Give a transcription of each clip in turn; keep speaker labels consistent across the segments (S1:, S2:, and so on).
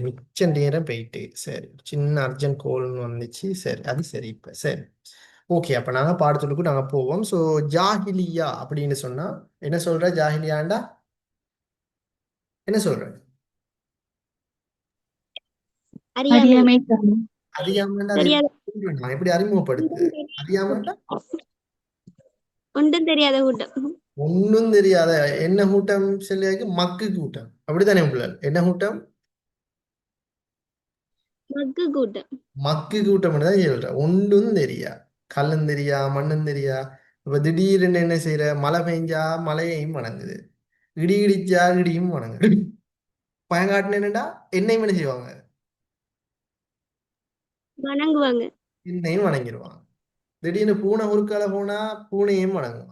S1: மிச்ச நேரம் போயிட்டு சரி சின்ன அர்ஜென்ட் கோல்னு வந்துச்சு சரி அது சரி இப்ப சரி ஓகே அப்ப நாங்க பாடத்துக்கு நாங்க போவோம் ஸோ ஜாஹிலியா அப்படின்னு சொன்னா என்ன சொல்ற ஜாஹிலியாண்டா என்ன சொல்ற
S2: அறியாமை.
S3: அறியாமை தரும்.
S1: அறியாமண்டா அது
S2: தெரியாத
S1: எப்படி நான் எப்படி அறிமுகப்படுத்து அறியாமண்டா
S2: ஒன்றும் தெரியாத கூட்டம்.
S1: ஒன்னும் தெரியாத என்ன கூட்டம் சொல்லியாக்கு மக்கு கூட்டம் அப்படித்தானே பிள்ளைகள் என்ன கூட்டம்
S2: மக்கு கூட்டம்.
S1: மக்கு கூட்டம் தான் சொல்ற ஒன்றும் தெரியா கல்லும் தெரியா மண்ணும் தெரியா இப்ப திடீர்னு என்ன செய்யற மழை பெஞ்சா மழையையும் வணங்குது இடி இடிச்சா இடியும் வணங்குது பயங்காட்டின என்னடா என்னையும் என்ன செய்வாங்க
S2: வணங்குவாங்க.
S1: என்னையும் வணங்கிடுவாங்க திடீர்னு பூனை உருக்கால போனா பூனையும் வணங்குவாங்க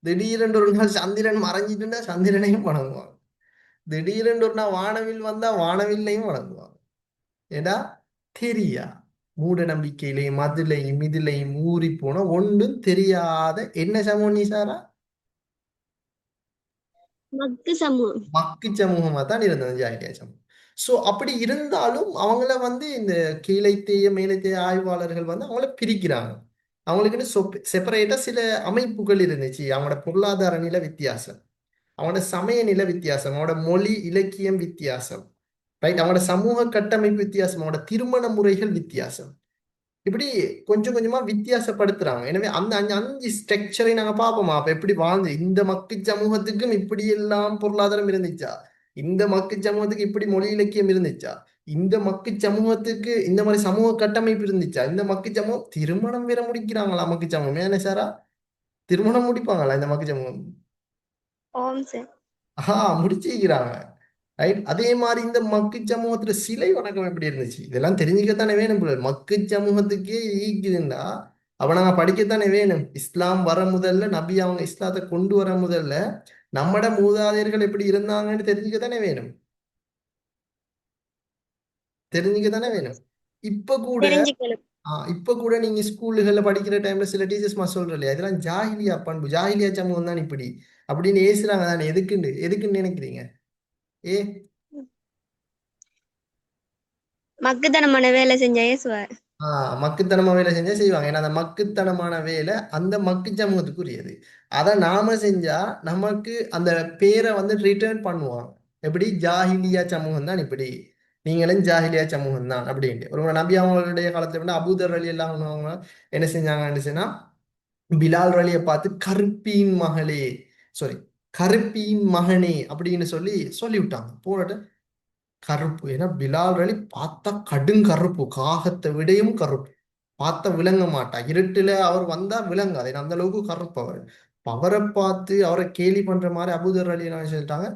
S1: திடீரென்று ஒரு நாள் சந்திரன் மறைஞ்சிட்டுண்டா சந்திரனையும் வணங்குவாங்க திடீரென்று ஒரு நாள் வானவில் வந்தா வானவில்லையும் வணங்குவாங்க ஏடா தெரியா மூட நம்பிக்கையிலையும் அதுலையும் இதுலையும் ஊறி போன ஒன்றும் தெரியாத என்ன சமூகம் நீ சாரா
S2: மக்கு சமூகம்.
S1: மக்கு சமூகமா தான் இருந்தது ஜாகிலியா சமூகம் ஸோ அப்படி இருந்தாலும் அவங்கள வந்து இந்த கீழைத்தேய மேலைத்தேய ஆய்வாளர்கள் வந்து அவங்கள பிரிக்கிறாங்க அவங்களுக்குன்னு செப்பரேட்டா சில அமைப்புகள் இருந்துச்சு அவங்களோட பொருளாதார நில வித்தியாசம் அவங்களோட சமய நில வித்தியாசம் அவங்களோட மொழி இலக்கியம் வித்தியாசம் ரைட் அவங்களோட சமூக கட்டமைப்பு வித்தியாசம் அவங்களோட திருமண முறைகள் வித்தியாசம் இப்படி கொஞ்சம் கொஞ்சமா வித்தியாசப்படுத்துறாங்க எனவே அந்த அஞ்சு ஸ்ட்ரக்சரை நாங்க பார்ப்போமா அப்ப எப்படி வாழ்ந்து இந்த மக்கள் சமூகத்துக்கும் இப்படி எல்லாம் பொருளாதாரம் இருந்துச்சா இந்த மக்கள் சமூகத்துக்கு இப்படி மொழி இலக்கியம் இருந்துச்சா இந்த மக்கள் சமூகத்துக்கு இந்த மாதிரி சமூக கட்டமைப்பு இருந்துச்சா இந்த மக்கள் சமூகம் திருமணம் வேற முடிக்கிறாங்களா மக்கள் சமூகம் ஏன்னா சாரா திருமணம் முடிப்பாங்களா இந்த மக்கள் சமூகம்
S2: ஓம் சார்.
S1: முடிச்சிக்கிறாங்க ரைட் அதே மாதிரி இந்த மக்கு சமூகத்துல சிலை வணக்கம் எப்படி இருந்துச்சு இதெல்லாம் தெரிஞ்சுக்கத்தானே வேணும் போல மக்கு சமூகத்துக்கே ஈக்குதுன்னா அப்ப நாங்க படிக்கத்தானே வேணும் இஸ்லாம் வர முதல்ல நபி அவங்க இஸ்லாத்தை கொண்டு வர முதல்ல நம்மட மூதாதையர்கள் எப்படி இருந்தாங்கன்னு தெரிஞ்சுக்கத்தானே வேணும் தெரிஞ்சுக்கத்தானே வேணும் இப்ப கூட
S2: தெரிஞ்சுக்கணும்.
S1: இப்ப கூட நீங்க ஸ்கூல்கள்ல படிக்கிற டைம்ல சில டீச்சர்ஸ் மா சொல்ற இல்லையா இதெல்லாம் ஜாஹிலியா பண்பு ஜாஹிலியா சமூகம் தான் இப்படி அப்படின்னு ஏசுறாங்க தானே எதுக்குன்னு நினைக்கிறீங்க ஏ
S2: மக்குத்தனமான வேலை செஞ்ச ஏசுவார்.
S1: மக்குத்தனமா வேலை செஞ்சா செய்வாங்க ஏன்னா அந்த மக்குத்தனமான வேலை அந்த மக்கு சமூகத்துக்குரியது அதை நாம செஞ்சா நமக்கு அந்த பேரை வந்து ரிட்டர்ன் பண்ணுவாங்க எப்படி ஜாஹிலியா சமூகம் தான் இப்படி நீங்களும் ஜாஹிலியா சமூகம் தான் அப்படின்ட்டு ஒரு நபி அவங்களுடைய காலத்துல வந்து அபூதர் அலி எல்லாம் அவங்க என்ன செஞ்சாங்கன்னு சொன்னா பிலால் அலியை பார்த்து கருப்பின் மகளே சாரி கருப்பின் மகனே அப்படின்னு சொல்லி விட்டாங்க போராட்ட கருப்பு ஏன்னா பிலால் அலி பார்த்தா கடுங்கருப்பு காகத்தை விடையும் கருப்பு பார்த்தா விளங்க மாட்டா இருட்டுல அவர் வந்தா விளங்காது ஏன்னா அந்த அளவுக்கு கருப்பு அவர் அவரை பார்த்து அவரை கேலி பண்ற மாதிரி அபூதர் அலி என்ன சொல்லிட்டாங்க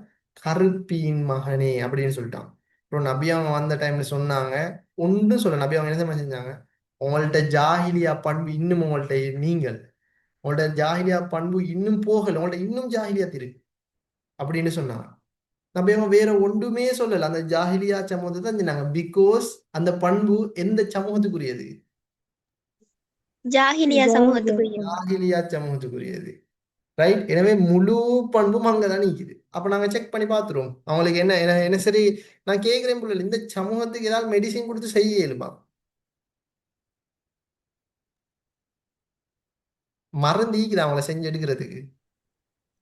S1: கருப்பின் மகனே அப்படின்னு சொல்லிட்டாங்க அப்புறம் நபி அவங்க வந்த டைம்ல சொன்னாங்க ஒன்றும் சொல்ல நபி அவங்க என்ன தெரியுமா செஞ்சாங்க உங்கள்ட்ட ஜாஹிலியா பண்பு இன்னும் உங்கள்ட்ட நீங்கள் உங்கள்ட்ட ஜாஹிலியா பண்பு இன்னும் போகல உங்கள்ட்ட இன்னும் ஜாஹிலியா இருக்கு அப்படின்னு சொன்னாங்க நம்ம இவங்க வேற ஒன்றுமே சொல்லல அந்த ஜாஹிலியா சமூகத்தை தான் சொன்னாங்க பிகாஸ் அந்த பண்பு எந்த சமூகத்துக்குரியது
S2: ஜாஹிலியா சமூகத்துக்குரிய.
S1: ஜாஹிலியா சமூகத்துக்குரியது ரைட் எனவே முழு பண்பும் அங்கதான் நிக்குது அப்ப நாங்க செக் பண்ணி பார்த்துருவோம் அவங்களுக்கு என்ன என்ன என்ன சரி நான் கேட்கிறேன் புள்ள இந்த சமூகத்துக்கு ஏதாவது மெடிசின் கொடுத்து செய்ய இயலுமா மருந்து ஈக்குது அவங்கள செஞ்சு எடுக்கிறதுக்கு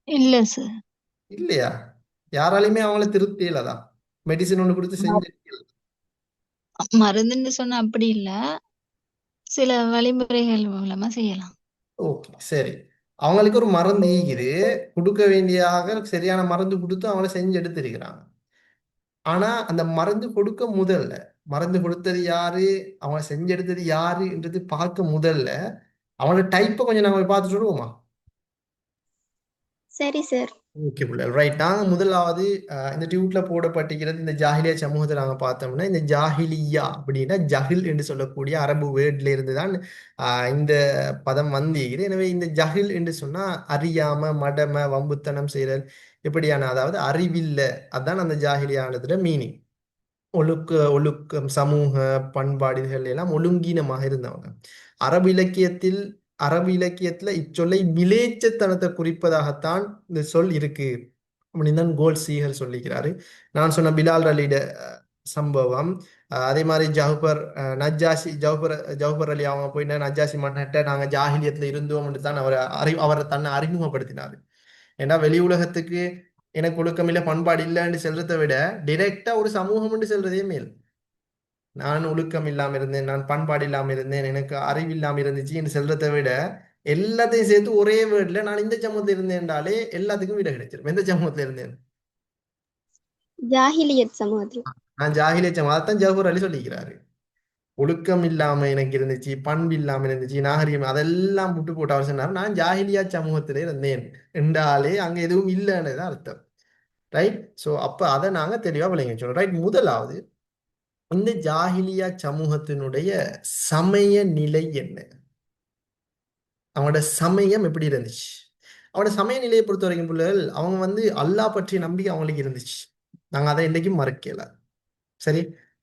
S3: இல்ல சார்.
S1: இல்லையா யாராலையுமே அவங்கள திருப்தி இல்லதான் மெடிசின் ஒண்ணு கொடுத்து செஞ்சு
S3: மருந்துன்னு சொன்னா அப்படி இல்ல. சில வழிமுறைகள் மூலமா செய்யலாம்.
S1: ஓகே சரி அவங்களுக்கு ஒரு மருந்து ஈகுது கொடுக்க வேண்டியாக சரியான மருந்து கொடுத்து அவங்கள செஞ்சு எடுத்திருக்கிறாங்க ஆனா அந்த மருந்து கொடுக்க முதல்ல மருந்து கொடுத்தது யாரு அவங்க செஞ்சு எடுத்தது யாருன்றது பார்க்க முதல்ல அவங்களோட டைப்பை கொஞ்சம் நாங்க பார்த்துட்டு வருவோமா
S2: சரி சார்.
S1: ஓகே புள்ளல் ரைட் நாங்க முதலாவது இந்த டியூட்ல போடப்பட்டிருக்கிறது இந்த ஜாஹிலியா சமூகத்தை நாங்க பார்த்தோம்னா இந்த ஜாஹிலியா அப்படின்னா ஜஹில் என்று சொல்லக்கூடிய அரபு வேர்ட்ல இருந்து தான் இந்த பதம் வந்திருக்குது எனவே இந்த ஜஹில் என்று சொன்னா அறியாம மடம வம்புத்தனம் செய்தல் இப்படியான அதாவது அறிவில்ல அதான் அந்த ஜாஹிலியானதுல மீனிங் ஒழுக்கம் சமூக பண்பாடு இதுகள் எல்லாம் ஒழுங்கீனமாக இருந்தவங்க அரபு இலக்கியத்தில் அரபு இலக்கியத்துல இச்சொல்லை மிலேச்சத்தனத்தை குறிப்பதாகத்தான் இந்த சொல் இருக்கு அப்படின்னு தான் கோல் சீகர் சொல்லிக்கிறாரு நான் சொன்ன பிலால் அலிட சம்பவம். அதே மாதிரி நஜ்ஜாசி ஜவுபர் அலி அவங்க போய் நஜ்ஜாசி மன்னர்கிட்ட நாங்க ஜாஹிலியத்துல இருந்தோம்னு தான் அவரை தன்னை அறிமுகப்படுத்தினாரு. ஏன்னா வெளி உலகத்துக்கு எனக்கு ஒழுக்கம் இல்லை பண்பாடு இல்லைன்னு செல்றதை விட டிரெக்டா ஒரு சமூகம் செல்றதே மேல். நான் ஒழுக்கம் இல்லாம இருந்தேன், நான் பண்பாடு இல்லாம இருந்தேன், எனக்கு அறிவு இல்லாம இருந்துச்சுன்னு செல்றதை விட எல்லாத்தையும் சேர்த்து ஒரே வேர்ட்ல நான் இந்த சமூகத்துல இருந்தேன்டாலே எல்லாத்துக்கும் விட கிடைச்சிரும். எந்த சமூகத்துல இருந்தேன்?
S2: ஜாஹிலியத் சமூகத்தில்.
S1: நான் ஜாகிலிய சமூகம். அதைத்தான் ஜவஹர் அலி சொல்லிக்கிறாரு. ஒழுக்கம் இல்லாம எனக்கு இருந்துச்சு, பண்பு இல்லாம இருந்துச்சு, நாகரிகம் அதெல்லாம் விட்டு போட்டு அவர் சொன்னார் நான் ஜாகிலியா சமூகத்திலே இருந்தேன் என்றாலே அங்க எதுவும் இல்லைன்னு தான் அர்த்தம். ரைட். ஸோ அப்ப அதை நாங்க தெளிவா விளங்கி வச்சோம். ரைட். முதலாவது, இந்த ஜாகிலியா சமூகத்தினுடைய சமய நிலை என்ன? அவனோட சமயம் எப்படி இருந்துச்சு? அவனோட சமய நிலையை பொறுத்த வரைக்கும் பிள்ளைகள் அவங்க அல்லாஹ் பற்றிய நம்பிக்கை அவங்களுக்கு இருந்துச்சு. நாங்க அதை என்றைக்கும் மறக்கல. சரி.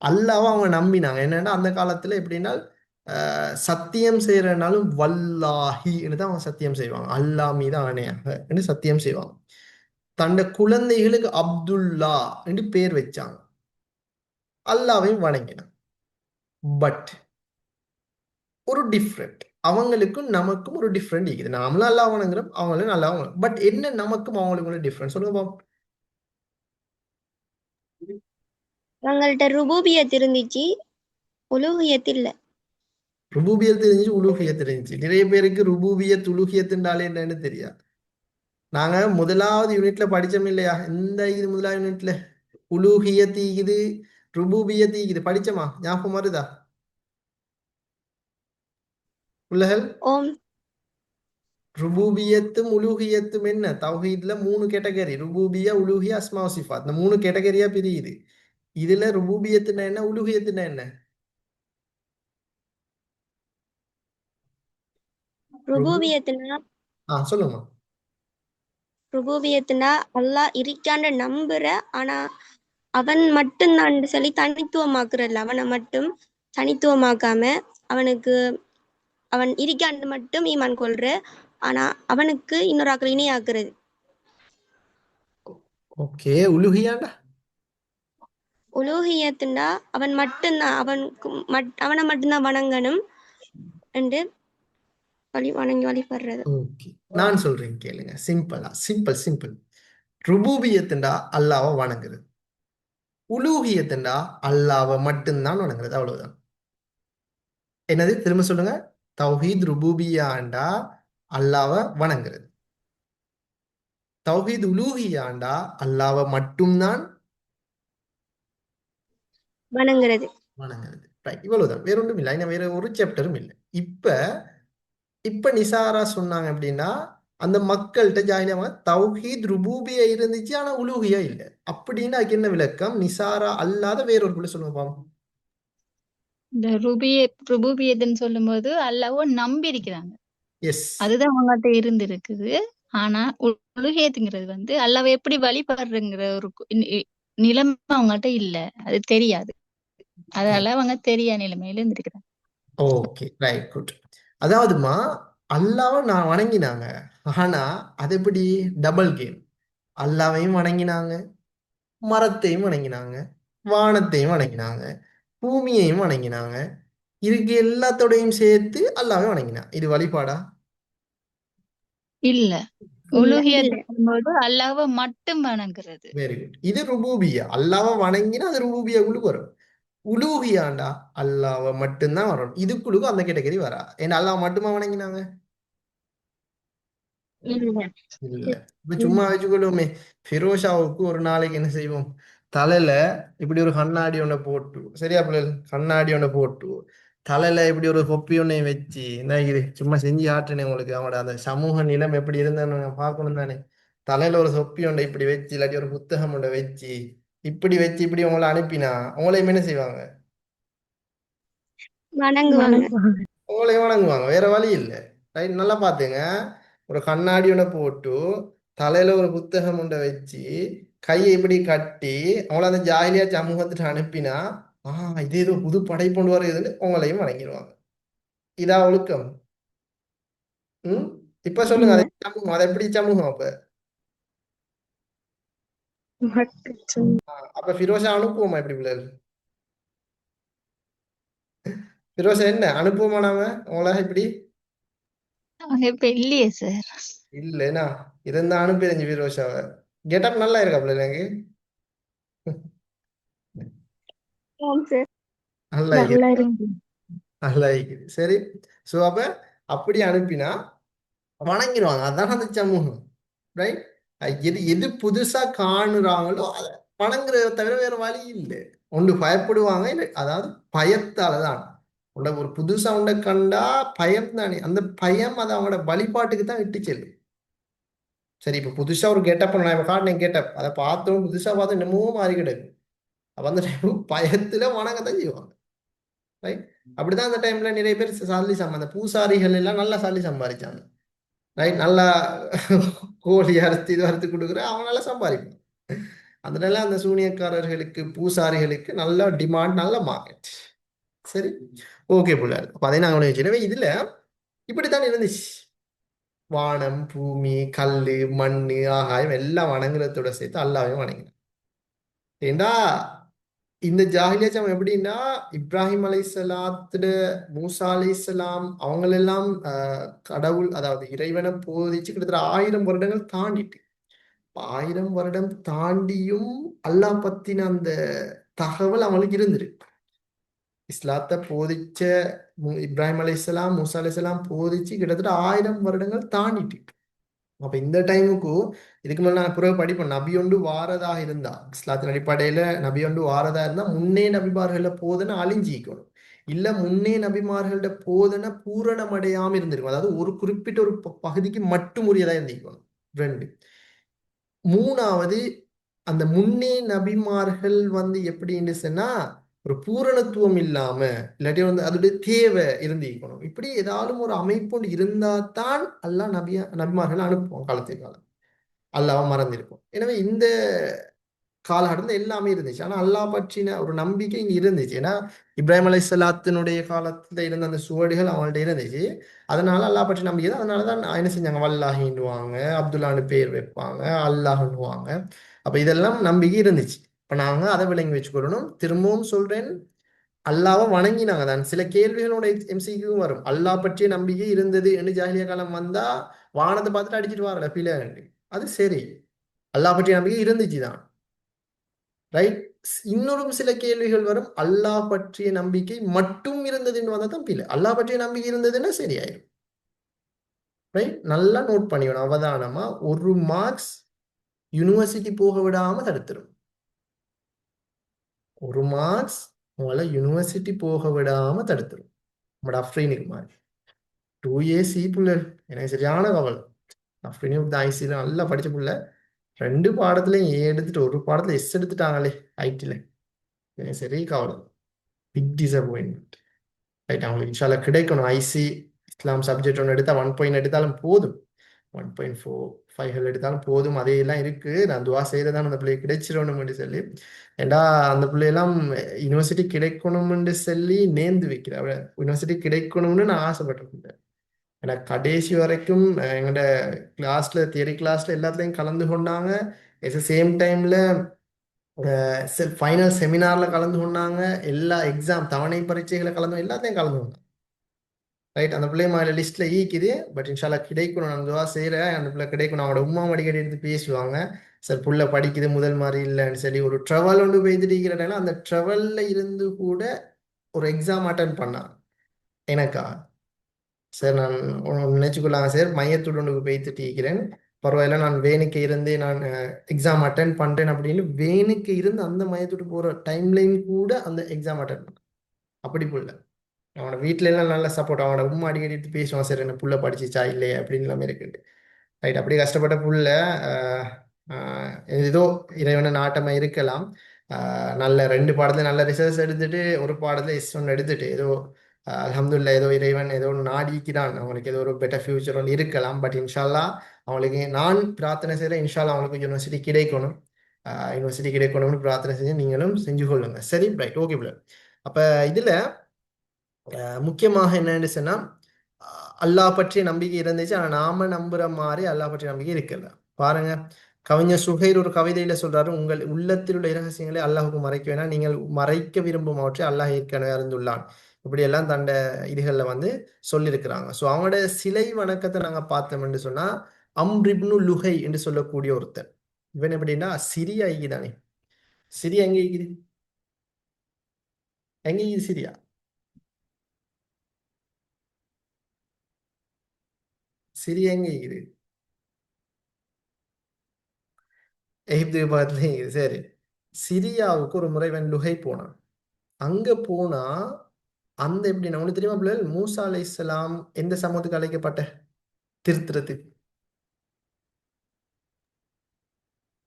S1: அல்லாவை அவங்க நம்பினாங்க. என்னன்னா அந்த காலத்துல எப்படின்னா சத்தியம் செய்யறனாலும் வல்லாஹின்னு தான் அவங்க சத்தியம் செய்வாங்க. அல்லாஹ் மீது ஆணையாக சத்தியம் செய்வாங்க. தன்னை குழந்தைகளுக்கு அப்துல்லா என்று பேர் வச்சாங்க. அல்லாவையும் வணங்கினாங்க. பட் ஒரு டிஃப்ரெண்ட், அவங்களுக்கும் நமக்கும் ஒரு டிஃப்ரெண்ட் இருக்குது. நாமளும் அல்லாஹ் வணங்குறோம், அவங்களும் நல்லா வணங்குறோம். பட் என்ன நமக்கும் அவங்களுக்கும் டிஃப்ரெண்ட் சொல்லுங்க பாப்போம்.
S2: அவங்கள்ட்ட ருபூபியத் இருந்துச்சு, உலூஹியத் இல்ல.
S1: ருபூபியத் தெரிஞ்சு உலூஹியத் தெரிஞ்சு. நிறைய பேருக்கு ருபூபியத் உலூஹியத்துண்டாலே என்னன்னு தெரியாது. நாங்க முதலாவது யூனிட்ல படிச்சோம் இல்லையா? இது முதலாவது யூனிட்ல உலூஹியத் ஈகுது, ருபூபியத் ஈகுது படிச்சோமா? ஞாபகம் வருதா பிள்ளைகள்?
S2: ஓம்.
S1: ருபூபியத்தும் உலூஹியத்தும் என்ன? தௌஹீத்ல 3 கேட்டகரி. ருபூபியா, உலூஹியா, அஸ்மா சிஃபாத். இந்த 3 கேட்டகரியா பிரியுது. இதுல ருபூபியத்துனா என்ன, உலூஹியத்துனா என்ன?
S2: ருபூபியத்துனா
S1: சொல்லுங்க.
S2: ருபூபியத்துனா அல்லாஹ் இருக்கான்னு நம்புற, ஆனா அவன் மட்டும்தான் சொல்லி தனித்துவமாக்குறல்ல. அவனை மட்டும் தனித்துவமாக்காம அவனுக்கு அவன் இருக்கான்னு மட்டும் ஈமான் கொள்ற, ஆனா அவனுக்கு இன்னொரு ஆக்கள் இணையாக்குறது.
S1: ஓகே. உலூஹியாண்டா
S2: உலூஹியத்துண்டா அவன் மட்டும்தான் அவனை மட்டும்தான் வணங்கணும் என்று வணங்கி வழிபடுறது.
S1: ஓகே. நான் சொல்றேன் கேளுங்க. சிம்பிள். ருபூபியத்துண்டா அல்லாஹ்வை வணங்குறது. உலூஹியத்துண்டா அல்லாஹ்வை மட்டும்தான் வணங்குறது. அவ்வளவுதான். என்னது? திரும்ப சொல்லுங்க. தௌஹீத் ருபூபியாண்டா அல்லாஹ்வை வணங்குறது. தௌஹீத் உலூஹியாண்டா அல்லாஹ்வை மட்டும்தான்
S2: வணங்குறது.
S1: வணங்குறது. ரைட். இவ்வளவுதான். வேற ஒன்றும் இல்லை. இன்னும் வேற ஒரு சாப்டரும் இல்லை. இப்ப நிசாரா சொன்னாங்க அப்படின்னா அந்த மக்கள்கிட்ட ஜாஹிலியா தௌஹீத் ருபூபியா இருந்துச்சு, ஆனா உலூஹியா இல்லை அப்படின்னு அதுக்கு என்ன விளக்கம்? நிசாரா அல்லாத வேறொரு பிள்ளை சொல்லுங்க பாவம்.
S3: இந்த ருபூபியத்துன்னு சொல்லும்போது அல்லாஹ்வை நம்பி இருக்கிறாங்க,
S1: எஸ்.
S3: அதுதான் அவங்ககிட்ட இருந்திருக்குது. ஆனா உலுஹியத்துங்கிறது அல்லாஹ்வை எப்படி வழிபடுறங்கிற ஒரு நிலைமை அவங்ககிட்ட இல்ல, அது தெரியாது. அதால அவங்க தெரியா நிலைமையில இருந்திருக்கிறாங்க.
S1: ஓகே. ரைட். குட். அதாவதுமா அல்லாவை நான் வணங்கினாங்க, ஆனா அது எப்படி? Double game. அல்லாவையும் வணங்கினாங்க, மரத்தையும் வணங்கினாங்க, வானத்தையும் வணங்கினாங்க, பூமியையும் வணங்கினாங்க. இதுக்கு எல்லாத்தோடையும் சேர்த்து அல்லாவே வணங்கினான். இது வழிபாடா?
S3: இல்ல, உலுஹியத்து சொல்லும்போது அல்லாஹ்வை மட்டும் வணங்குறது.
S1: Very good. இது ருபூபியா. அல்லாவை வணங்கினா அது ருபூபியாக்குள்ள வரும். உலூஹியாண்டா அல்லாவை மட்டும்தான் வரணும். இதுக்குள்ளுக்கும் அந்த கேட்டகரி வரா. ஏன்னா அல்லாவை மட்டுமா வணங்கினாங்க? இல்ல. இப்ப சும்மா வச்சுக்கொள்ளுமே. ஃபிரோஷாவுக்கு ஒரு நாளைக்கு என்ன செய்வோம்? தலையில இப்படி ஒரு கண்ணாடி ஒண்ண போட்டு, சரியா பிள்ளைகள்? கண்ணாடி ஒண்ண போட்டு தலையில இப்படி ஒரு கொப்பி ஒன்னை வச்சு, இந்த இது சும்மா செஞ்சு ஆட்டுனேன் உங்களுக்கு. அவனோட அந்த சமூக நிலம் எப்படி இருந்தேன்னு பார்க்கணும் தானே. தலையில ஒரு சொப்பி ஒன்றை இப்படி வச்சு, இல்லாட்டி ஒரு புத்தகம் ஒன்றை வச்சு, இப்படி வச்சு இப்படி உங்களை அனுப்பினா உங்களையும் என்ன செய்வாங்க?
S2: வணங்குவாங்க.
S1: உங்களையும் வணங்குவாங்க. வேற வழி இல்லை. ரைட். நல்லா பாத்துங்க. ஒரு கண்ணாடி ஒன்றை போட்டு தலையில ஒரு புத்தகம் ஒன்றை வச்சு கையை இப்படி கட்டி அவங்கள அந்த ஜாலியா சமூகத்துக்கு அனுப்பினா இது ஏதோ புது படைப்பு கொண்டு வருதுன்னு உங்களையும் வணங்கிடுவாங்க. இதா ஒழுக்கம்? இப்ப சொல்லுங்க. அது சமூகம். அது எப்படி சமூகம்? அப்ப ஃபிரோஷா அனுப்புவோமா இப்படி பிள்ளைகள்? பிரோசா என்ன அனுப்புவோமா நாம உங்கள இப்படி?
S3: அவங்க இப்ப இல்லையே சார்.
S1: இல்லைண்ணா இருந்தா அனுப்பிடுங்க பிரோஷாவை. கெட்டப் நல்லா இருக்காப்ல எனக்கு.
S2: ஆமாம் சார்.
S1: நல்லா
S2: நல்லா
S1: இருக்குது.
S2: இருக்கு.
S1: நல்லா இருக்குது. சரி. ஸோ அப்ப அப்படி அனுப்பினா வணங்கிடுவாங்க. அதான் அந்த சமூகம். ரைட். எது எது புதுசா காணுறாங்களோ அதை வணங்குறத தவிர வேற வழி இல்லை. ஒன்று பயப்படுவாங்க, இல்லை அதாவது பயத்தால தான். உண்ட ஒரு புதுசா உண்ட கண்டா பயம் தானே, அந்த பயம் அதை அவங்களோட வழிபாட்டுக்கு தான் இட்டு செல்லும். சரி, இப்ப புதுசா ஒரு கெட்டப் நான் இப்ப காட்டினேன் கெட்டப், அதை பார்த்தோம் புதுசா பார்த்து என்னமோ மாறி கிடக்கு. அப்ப அந்த டைம் பயத்துல வணங்கத்தான் செய்வாங்க. ரைட். அப்படிதான் அந்த டைம்ல நிறைய பேர் சல்லி அந்த பூசாரிகள் எல்லாம் நல்லா சல்லி சம்பாதிச்சாங்க. ரைட். நல்லா கோழி அறுத்து இது அறுத்து கொடுக்குற அவன் நல்லா சம்பாதிப்பான். அதனால அந்த சூனியக்காரர்களுக்கு பூசாரிகளுக்கு நல்ல டிமாண்ட், நல்ல மார்க்கெட். சரி. ஓகே புள்ள. அப்ப அதை நாங்கள் வச்சுக்கவே இதுல இப்படித்தான் இருந்துச்சு. வானம், பூமி, கல்லு, மண்ணு, ஆகாயம் எல்லாம் வணங்குறதோட சேர்த்து அல்லாவையும் வணங்கினான். ஏண்டா இந்த ஜாஹிலியா ஜமாத் எப்படின்னா, இப்ராஹிம் அலைஹிஸ்ஸலாத்துல மூசா அலைஹிஸ்ஸலாம் அவங்களெல்லாம் கடவுள் அதாவது இறைவனை போதிச்சு கிட்டத்தட்ட 1000 வருடங்கள் தாண்டிட்டு, 1000 வருடம் தாண்டியும் அல்லாஹ் பத்தின அந்த தகவல் அவங்களுக்கு இருந்திருக்கு. இஸ்லாத்தை போதிச்ச இப்ராஹிம் அலைஹிஸ்ஸலாம் மூசா அலைஹிஸ்ஸலாம் போதிச்சு கிட்டத்தட்ட 1000 வருடங்கள் தாண்டிட்டு. அப்ப இந்த டைமுக்கும் இதுக்கு மேல நான் பிறகு படிப்பேன். நபி ஒன்று வாரதாக இருந்தா, இஸ்லாத்தின் அடிப்படையில நபி ஒன்று வாரதா இருந்தா முன்னே நபிமார்கள போதனை அழிஞ்சிக்கணும். இல்ல முன்னே நபிமார்களோட போதனை பூரணமடையாம இருந்திருக்கும். அதாவது ஒரு குறிப்பிட்ட ஒரு பகுதிக்கு மட்டும் உரியதா இருந்திருக்கணும். 2. 3வது, அந்த முன்னே நபிமார்கள் எப்படின்னு சொன்னா ஒரு பூரணத்துவம் இல்லாம, இல்லாட்டி அதோடைய தேவை இருந்திருக்கணும். இப்படி ஏதாவது ஒரு அமைப்பு ஒன்று இருந்தா தான் அல்லாஹ் நபிமார்கள் அனுப்புவோம் காலத்துக்கு காலம். அல்லாஹ் மறந்திருக்கும். எனவே இந்த காலகட்டத்தில் எல்லாமே இருந்துச்சு. ஆனா அல்லாஹ் பற்றின ஒரு நம்பிக்கை இங்க இருந்துச்சு. ஏன்னா இப்ராஹிம் அலைஹிஸ்ஸலாத்தினுடைய காலத்துல இருந்த அந்த சுவடுகள் அவங்கள்ட்ட இருந்துச்சு. அதனால அல்லாஹ் பற்றி நம்பிக்கை தான். அதனாலதான் என்ன செஞ்சாங்க, வல்லாஹின்னுவாங்க, அப்துல்லான்னு பேர் வைப்பாங்க, அல்லாஹ்ன்னுவாங்க. அப்ப இதெல்லாம் நம்பிக்கை இருந்துச்சு. இப்ப நாங்க அதை விளங்கி வச்சுக்கொள்ளணும். திரும்பவும் சொல்றேன், அல்லாவை வணங்கினாங்க தான். சில கேள்விகளோட எம்சிக்கும் வரும். அல்லாஹ் பற்றிய நம்பிக்கை இருந்தது என்று ஜாஹிலியா காலம் வந்தா வானத்தை பார்த்துட்டு அடிச்சிட்டு வாங்கல பிள்ளை. அது சரி, அல்லாஹ் பற்றிய நம்பிக்கை இருந்துச்சு தான். ரைட். இன்னொரு சில கேள்விகள் வரும். அல்லாஹ் பற்றிய நம்பிக்கை மட்டும் இருந்ததுன்னு வந்தா தான் பிள்ளை. அல்லாஹ் பற்றிய நம்பிக்கை இருந்ததுன்னா சரியாயிரும். ரைட். நல்லா நோட் பண்ணிக்கணும் அவதானமா. ஒரு மார்க்ஸ் யூனிவர்சிட்டி போக விடாம தடுத்துரும். ஒரு மார்க்ஸ் உங்களை யூனிவர்சிட்டி போக விடாம தடுத்துரும். நம்மட அஃப்ரீனுக்கு மாதிரி 2 years புள்ள எனக்கு சரியான கவலை. அஃப்ரீனுக்கு தான் ஐசியில் நல்லா படிச்ச புள்ள 2 பாடத்துலையும் ஏ எடுத்துட்டு ஒரு பாடத்துல எஸ் எடுத்துட்டாங்களே ஐடில. எனக்கு சரி கவலை. Big disappointment. ரைட். அவங்களுக்கு இன்ஷால்லா கிடைக்கணும். ஐசி இஸ்லாம் சப்ஜெக்ட் ஒன்று எடுத்தால் 1 எடுத்தாலும் போதும், 1.45 எடுத்தாலும் போதும். அதையெல்லாம் இருக்கு. நான் துவா செய்யறதான் அந்த பிள்ளை கிடைச்சிடணும்னு சொல்லி. ஏண்டா அந்த பிள்ளையெல்லாம் யூனிவர்சிட்டி கிடைக்கணும்னு சொல்லி நேர்ந்து வைக்கிற யூனிவர்சிட்டி கிடைக்கணும்னு நான் ஆசைப்பட்டிருக்கேன். ஏன்னா கடைசி வரைக்கும் எங்களோட கிளாஸ்ல தியரி கிளாஸ்ல எல்லாத்துலயும் கலந்து கொண்டாங்க. எட் சேம் டைம்ல ஃபைனல் செமினார்ல கலந்து கொண்டாங்க. எல்லா எக்ஸாம் தவணை பரீட்சைகளை எல்லாத்தையும் கலந்து கொண்டாங்க. ரைட். அந்த பிள்ளை மாதிரி லிஸ்ட்ல ஈக்குது. பட் இன்ஷால்லா கிடைக்கணும். நான் துவா செய்யறேன் அந்த பிள்ளை கிடைக்கணும். அவனோட உமா அடிக்கடி எடுத்து பேசுவாங்க. சார் புள்ள படிக்குது முதல் மாதிரி இல்லைன்னு சொல்லி ஒரு ட்ராவல் ஒன்று போய்த்துட்டு அந்த ட்ராவல்ல இருந்து கூட ஒரு எக்ஸாம் அட்டன் பண்ணான் எனக்கா. சார் நான் நினைச்சுக்கொள்ளாங்க சார், மையத்தோடு ஒன்று போய்த்துட்டு இருக்கிறேன், பரவாயில்ல நான் வேனுக்கு இருந்து நான் எக்ஸாம் அட்டன் பண்றேன் அப்படின்னு வேனுக்கு இருந்து அந்த மையத்தோடு போற டைம்லைன் கூட அந்த எக்ஸாம் அட்டன் பண்ண. அப்படி புள்ள அவனோட வீட்டுல எல்லாம் நல்ல சப்போர்ட். அவனோட உமா அடிக்கடி எடுத்து பேசுவான், சார் என்ன புள்ள படிச்சிச்சா இல்லையா அப்படின்னு எல்லாமே இருக்குது. ரைட். அப்படி கஷ்டப்பட்ட புள்ள ஏதோ இறைவன நாட்டமா இருக்கலாம். நல்ல 2 பாடத்துல நல்ல ரிசல்ட்ஸ் எடுத்துட்டு ஒரு பாடத்துல S1 எடுத்துட்டு ஏதோ அல்ஹம்துலில்லாஹ் ஏதோ இறைவன் ஏதோ நாடிக்கிறான். அவங்களுக்கு ஏதோ ஒரு பெட்டர் ஃபியூச்சர் ஒன்று இருக்கலாம். பட் இன்ஷால்லா அவங்களுக்கு நான் பிரார்த்தனை செய்கிறேன், இன்ஷால்லா அவங்களுக்கு யூனிவர்சிட்டி கிடைக்கணும். யூனிவர்சிட்டி கிடைக்கணும்னு பிரார்த்தனை செஞ்சு நீங்களும் செஞ்சு கொள்ளுங்க. சரி ரைட். ஓகே பிள்ளை. அப்ப இதுல முக்கியமாக என்னன்னு சொன்னா அல்லாஹ் பற்றிய நம்பிக்கை இருந்துச்சு. ஆனா நாம நம்புற மாதிரி அல்லாஹ் பற்றிய நம்பிக்கை இருக்கல. பாருங்க, கவிஞர் சுஹைர் ஒரு கவிதையில சொல்றாரு, உங்கள் உள்ளத்தில் உள்ள இரகசியங்களை அல்லாஹுக்கு மறைக்க வேணாம், நீங்கள் மறைக்க விரும்பும் அவற்றை அல்லாஹ் ஏற்கனவே அறிந்துள்ளான். இப்படியெல்லாம் தண்ட இதுகளில் வந்து சொல்லியிருக்கிறாங்க. ஸோ அவங்களோட சிலை வணக்கத்தை நாங்கள் பார்த்தோம்னு சொன்னா அம்ரிப்னு லுஹை என்று சொல்லக்கூடிய ஒருத்தர். இவன் எப்படின்னா சிரியா தானே. சிரியா எங்க இருக்குது? எங்க இருக்குது சிரியா? சிரியா எங்க இருக்குது? எகிப்து பக்கத்துல இருக்குது. சரி, சிரியாவுக்கு ஒரு முறை இவன் லுஹை போனான். அங்க போனா அந்த எப்படின்னா உனக்கு தெரியுமா பிள்ளைகள், மூசா அலைஹிஸ்ஸலாம் எந்த சமூகத்துக்கு அழைக்கப்பட்ட திருத்துறதுக்கு?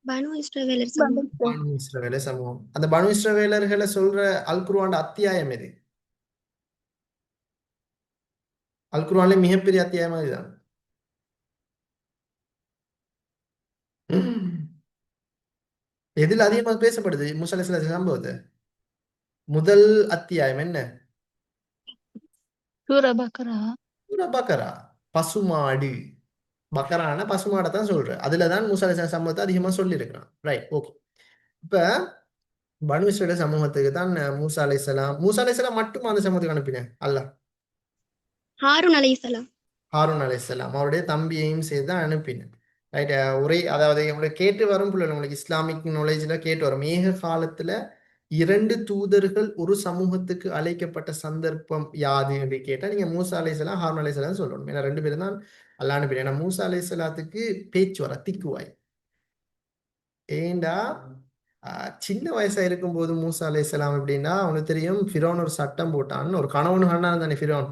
S2: பனு இஸ்ரவேலர் சமூகம்.
S1: பனு இஸ்ரவேலர் சமூகம். அந்த பனு இஸ்ரவேலர்களை சொல்ற அல் குர்ஆன் அத்தியாயம் எது? அல் குர்ஆன்ல மிகப்பெரிய அத்தியாயம் அதுதான். எதுல அதிகமாக பேசப்படுது மூசா அலைஹிஸ்ஸலாம் சம்பவத்தை? முதல் அத்தியாயம் என்ன?
S3: சூரா பக்ரா.
S1: சூரா பக்கரா. பசுமாடு. பக்கரான பசுமாடை தான் சொல்ற. அதுலதான் மூசா அலைஹிஸ்ஸலாம் சம்பவத்தை அதிகமா சொல்லி இருக்கிறான். Right, okay. இப்ப பனு இஸ்ரவேல் சமூகத்துக்கு தான் மூசா அலைஹிஸ்ஸலாம் மட்டும் அந்த சமூகத்துக்கு அனுப்பினேன் அல்லாஹ்.
S2: ஹாரூன் அலைஹிஸ்ஸலாம்.
S1: ஹாரூன் அலைஹிஸ்ஸலாம் அவருடைய தம்பியையும் சேர்த்து தான் அனுப்பினேன். ரைட், உரை அதாவது உங்களுக்கு கேட்டு வரும் பிள்ளை, உங்களுக்கு இஸ்லாமிக் நாலேஜ்ல கேட்டு வரும். ஏக காலத்துல 2 தூதர்கள் ஒரு சமூகத்துக்கு அழைக்கப்பட்ட சந்தர்ப்பம் யாது என்று கேட்டா நீங்க மூசா அலைஹிஸ்ஸலாம் ஹாரூன் அலைஹிஸ்ஸலாம் சொல்லணும். ஏன்னா 2 பேரும் தான் அல்லாஹ் அனுப்பினேன். ஏன்னா மூசா அலைஹிஸ்ஸலாத்துக்கு பேச்சு வர திக்குவாய். ஏண்டா சின்ன வயசா இருக்கும்போது மூசா அலைஹிஸ்ஸலாம் எப்படின்னா அவனுக்கு தெரியும் ஃபிரௌன் ஒரு சட்டம் போட்டான்னு, ஒரு கனவுன்னு காண்டான் தானே ஃபிரௌன்.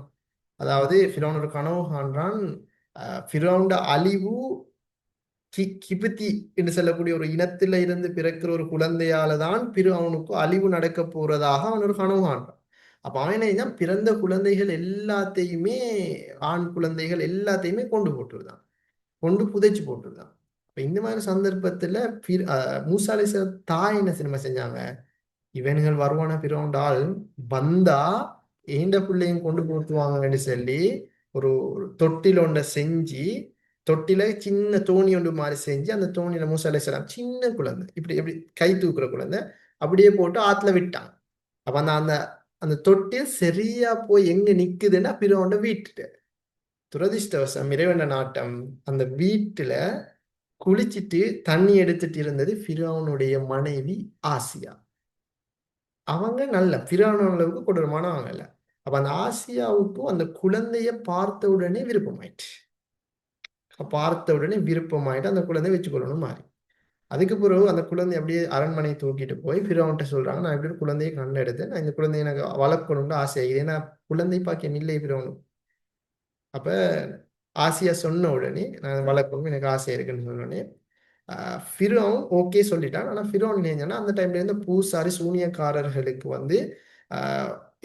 S1: அதாவது ஃபிரௌன் ஒரு கனவு காண்றான். ஃபிரௌன்ட அழிவு கிபித்தி என்று சொல்லக்கூடிய ஒரு இனத்தில இருந்து பிறக்கிற ஒரு குழந்தையால தான் அவனுக்கு அழிவு நடக்க போறதாக அவன் ஒரு கனவு காண்றான். அப்ப அவன் என்ன பிறந்த குழந்தைகள் எல்லாத்தையுமே, ஆண் குழந்தைகள் எல்லாத்தையுமே கொண்டு போட்டுருதான், கொண்டு புதைச்சு போட்டுருதான். அப்ப இந்த மாதிரி சந்தர்ப்பத்துல மூசா அலைஹிஸ்ஸலாம் தாய் என்ன சினிமா செஞ்சாங்க, இவன்கள் வருவான பிறவுண்டால் வந்தா ஏண்ட பிள்ளையும் கொண்டு போட்டுவாங்கன்னு சொல்லி ஒரு தொட்டில் ஒன்றை செஞ்சு, தொட்டில சின்ன தோணி ஒன்று மாதிரி செஞ்சு அந்த தோணியில மூசா அலைஹிஸ்ஸலாம் சின்ன குழந்தை இப்படி எப்படி கை தூக்குற குழந்தை அப்படியே போட்டு ஆத்துல விட்டான். அப்ப அந்த அந்த அந்த தொட்டில் சரியா போய் எங்க நிக்குதுன்னா பிறவுண்ட வீட்டுட்ட. துரதிர்ஷ்டவசம் இறைவன நாட்டம், அந்த வீட்டுல குளிச்சிட்டு தண்ணி எடுத்துட்டு இருந்தது ஃபிரௌனுடைய மனைவி ஆசியா. அவங்க நல்ல ஃபிரௌன் அளவுக்கு கொடூரமானவங்க இல்ல. அப்ப அந்த ஆசியாவுக்கும் அந்த குழந்தைய பார்த்த உடனே விருப்பமாயிட்டு. அந்த குழந்தைய வச்சுக்கொள்ளணும் மாறி. அதுக்கு பிறகு அந்த குழந்தை அப்படியே அரண்மனை தூக்கிட்டு போய் ஃபிரௌன்ட்ட சொல்றாங்க, நான் இப்படி ஒரு குழந்தையை கண்டெடுத்து நான் இந்த குழந்தைய எனக்கு வளர்க்கணும்னு ஆசையாகுது. ஏன்னா குழந்தை பாக்கியம் இல்லை ஃபிரௌனுக்கு. அப்ப ஆசியா சொன்ன உடனே நான் வளர்க்கணும் எனக்கு ஆசை இருக்குன்னு சொன்ன உடனே ஃபிரௌன் ஓகே சொல்லிட்டான். ஆனா ஃபிரௌன் என்னன்னா அந்த டைம்ல இருந்து பூசாரி சூனியக்காரர்களுக்கு வந்து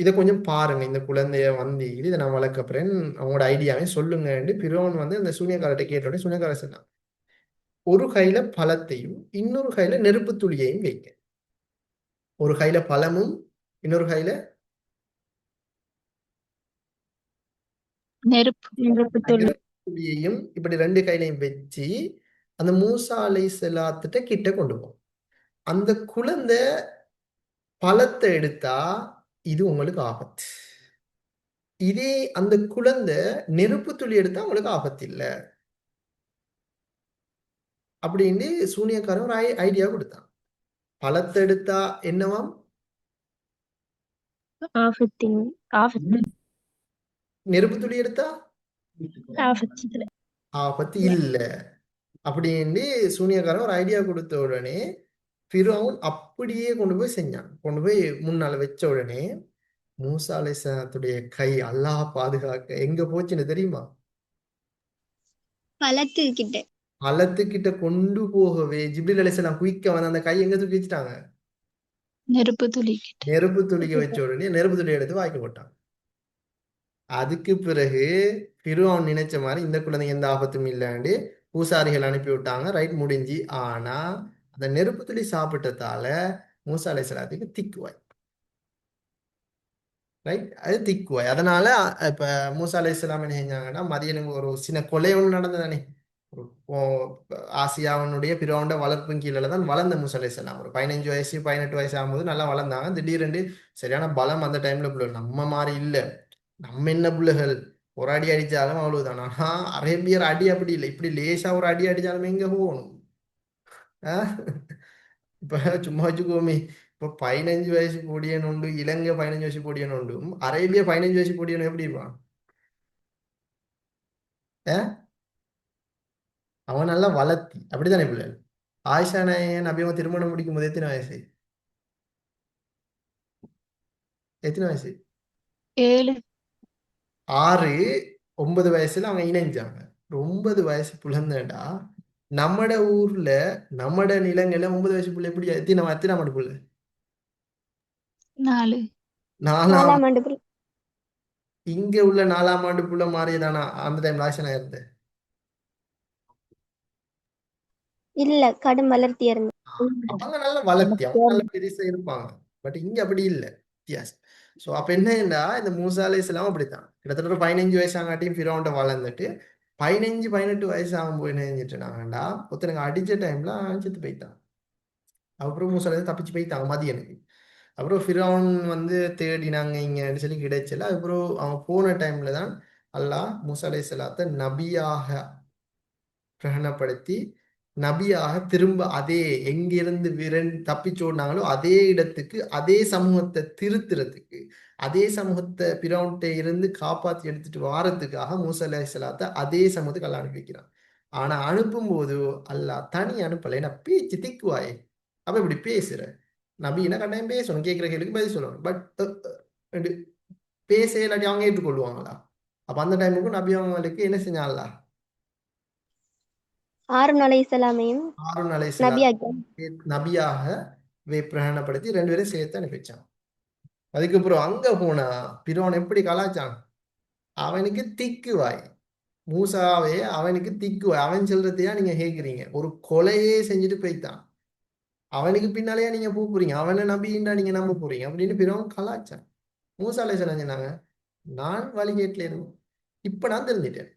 S1: இதை கொஞ்சம் பாருங்க, இந்த குழந்தைய வந்து இதை நான் வளர்க்க போறேன், அவங்களோட ஐடியாவே சொல்லுங்க. ஃபிரௌன் வந்து அந்த சூனியக்காரர்கிட்ட கேட்ட உடனே சூனியக்காரர் சொன்னான், ஒரு கையில பழத்தையும் இன்னொரு கையில நெருப்பு துளியையும் வைங்க. ஒரு கையில பழமும் இன்னொரு கையில
S3: நெருப்பு
S1: துளியையும் இப்படி 2 கையிலையும் வச்சு அந்த மூசா அலைஹிஸ்ஸலாத்திட்ட கிட்ட கொண்டு போகும். அந்த குழந்தை பழத்தை எடுத்தா இது உங்களுக்கு ஆபத்து. இதே அந்த குழந்தை நெருப்பு துளி எடுத்தா உங்களுக்கு ஆபத்து இல்லை அப்படின்னு சூனியக்காரன் ஒரு ஐடியா கொடுத்தான். பழத்தை எடுத்தா என்னவாம்? நெருப்பு துளி எடுத்தா ஆபத்து இல்லை அப்படின்னு சூனியக்காரன் ஒரு ஐடியா கொடுத்த உடனே ஃபிரௌன் அப்படியே கொண்டு போய் செஞ்சான். கொண்டு போய் முன்னால வச்ச உடனே மூசா அலைஹிஸ்ஸலாத்துடைய கை அல்லாஹ் பாதுகாக்க எங்க போச்சுன்னு தெரியுமா? பழத்துக்கிட்ட கொண்டு போகவே ஜிப்ரீல் அலைஹிஸ்ஸலாம் குயிக்க வந்து அந்த கை எங்க தூக்கி வச்சுட்டாங்க? நெருப்பு துளிக்க வச்ச உடனே நெருப்பு துளி எடுத்து வாய்க்க போட்டான். அதுக்கு பிறகு ஃபிரௌன் நினைச்ச மாதிரி இந்த குழந்தைங்க எந்த ஆபத்தும் இல்லைன்னு பூசாரிகள் அனுப்பி விட்டாங்க. ரைட், முடிஞ்சு. ஆனா அந்த நெருப்பு துளி சாப்பிட்டதால மூசா அலைஹிஸ்ஸலாத்துக்கு திக்குவாய். ரைட், அது திக்குவாய். அதனால இப்ப மூசா அலைஹிஸ்ஸலாம் என்ன செஞ்சாங்கன்னா, மதியம் ஒரு சின்ன கொலை ஒன்று நடந்ததானே, ஒரு ஆசியாவினுடைய பிரவுண்ட வளர்ப்பின் கீழே தான் வளர்ந்த மூசா அலைஹிஸ்ஸலாம். ஒரு 15 வயசு 18 வயசு ஆகும்போது நல்லா வளர்ந்தாங்க. திடீரென்று சரியான பலம் அந்த டைம்ல புள்ள நம்ம மாதிரி இல்ல. நம்ம என்ன புள்ளைகள் ஒரு அடி அடிச்சாலும் அவ்வளவுதான். ஆனா அரேபியர் அடி அப்படி இல்லை. இப்படி லேசா ஒரு அடி அடிச்சாலும் எங்க போகணும்? ஆஹ்? இப்ப சும்மா வச்சுக்கோமே. இப்ப 15 வயசு பொடியன் உண்டு, இலங்கை 15 வயசு பொடியன் உண்டு, அரேபியா 15 வயசு பொடியன் எப்படி இருப்பான்? அவன் நல்லா வளர்த்தி அப்படித்தானே பிள்ளைகள். ஆயிஷா நாயகன் நபி அவங்க திருமணம் முடிக்கும் போது எத்தனை வயசு? எத்தனை வயசு?
S3: 7.
S1: 6 9 வயசுல அவங்க இணைஞ்சாங்க. ஒரு 9 வயசு புலந்தேடா நம்மட ஊர்ல நம்மட நிலங்கள்ல 9 வயசு புள்ள எப்படி எத்தனாம் ஆண்டு புள்ள?
S3: 4.
S1: 4ஆம்.
S2: 4ஆம் ஆண்டு.
S1: இங்க உள்ள 4ஆம் ஆண்டு புள்ள மாறியதானா அந்த டைம்ல ஆயிஷா நாயகன் இருந்தது?
S2: இல்ல, கடும் வளர்த்தி இருந்தது.
S1: அவங்க நல்ல வளர்த்தி அவங்க நல்ல பெருசா இருப்பாங்க. பட் இங்க அப்படி இல்லை வித்தியாசம். ஸோ அப்ப என்னன்னா இந்த மூசா அலைஹிஸ்ஸலாம் அப்படித்தான் கிட்டத்தட்ட ஒரு 15 வயசு ஆகாட்டியும் ஃபிரௌன்ட்ட வளர்ந்துட்டு 15 18 வயசு ஆகும்போது என்ன செஞ்சுட்டுனாங்கடா ஒருத்தனுக்கு அடிச்ச டைம்ல செத்து போயிட்டான். அப்புறம் மூசா அலைஹிஸ்ஸலாம் தப்பிச்சு போயிட்டாங்க மதியனுக்கு. அப்புறம் ஃபிரௌன் வந்து தேடினாங்க இங்கன்னு சொல்லி கிடைச்சல. அப்புறம் அவங்க போன டைம்ல தான் அல்லாஹ் மூசா அலைஹிஸ்ஸலாத்தை நபியாக பிரகடனப்படுத்தி நபியாக திரும்ப அதே எங்கிருந்து தப்பிச்சோடினாங்களோ அதே இடத்துக்கு அதே சமூகத்தை திருத்துறதுக்கு அதே சமூகத்தை பிரவுன்ட்ட இருந்து காப்பாத்தி எடுத்துட்டு வாரத்துக்காக மூசா அலைஹிஸ்ஸலாத்தை அதே சமூகத்துக்கு அல்லாஹ் அனுப்பி வைக்கிறான். ஆனா அனுப்பும் போது அல்லாஹ் தனி அனுப்பலை. ஏன்னா பேச்சு திக்குவாயே அப்ப இப்படி பேசுற நபின்னா கட்டாயம் பேசணும், கேட்கிற கேள்விக்கு பதில் சொல்லணும். பட் பேச இல்லாட்டி அவங்க ஏற்றுக்கொள்வாங்களா? அப்ப அந்த டைமுக்கு நபி அவங்களுக்கு என்ன செஞ்சாங்களா?
S2: ஹாரூன் அலைஹிஸ்ஸலாமையும்
S1: ஹாரூன் அலைஹிஸ்ஸலாம்
S2: நபியாக்கி.
S1: நபியாக பிரகடனப்படுத்தி 2 பேரும் சேர்த்து அனுப்பி வச்சான். அதுக்கப்புறம் அங்க போனா பிரோன் எப்படி கலாச்சான்? அவனுக்கு திக்குவாய். மூசாவே அவனுக்கு திக்குவாய். அவன் சொல்றதையா நீங்க கேட்குறீங்க? ஒரு கொலையே செஞ்சுட்டு போய்த்தான். அவனுக்கு பின்னாலேயே நீங்க போறீங்க, அவனை நம்பிண்டா நீங்க நம்ப போறீங்க அப்படின்னு பிரோன் கலாச்சான். மூசா அலைஹிஸ்ஸலாம் சொன்னாங்க, நான் வழிகேட்டில இருந்தேன், இப்ப நான் தெரிஞ்சிட்டேன்,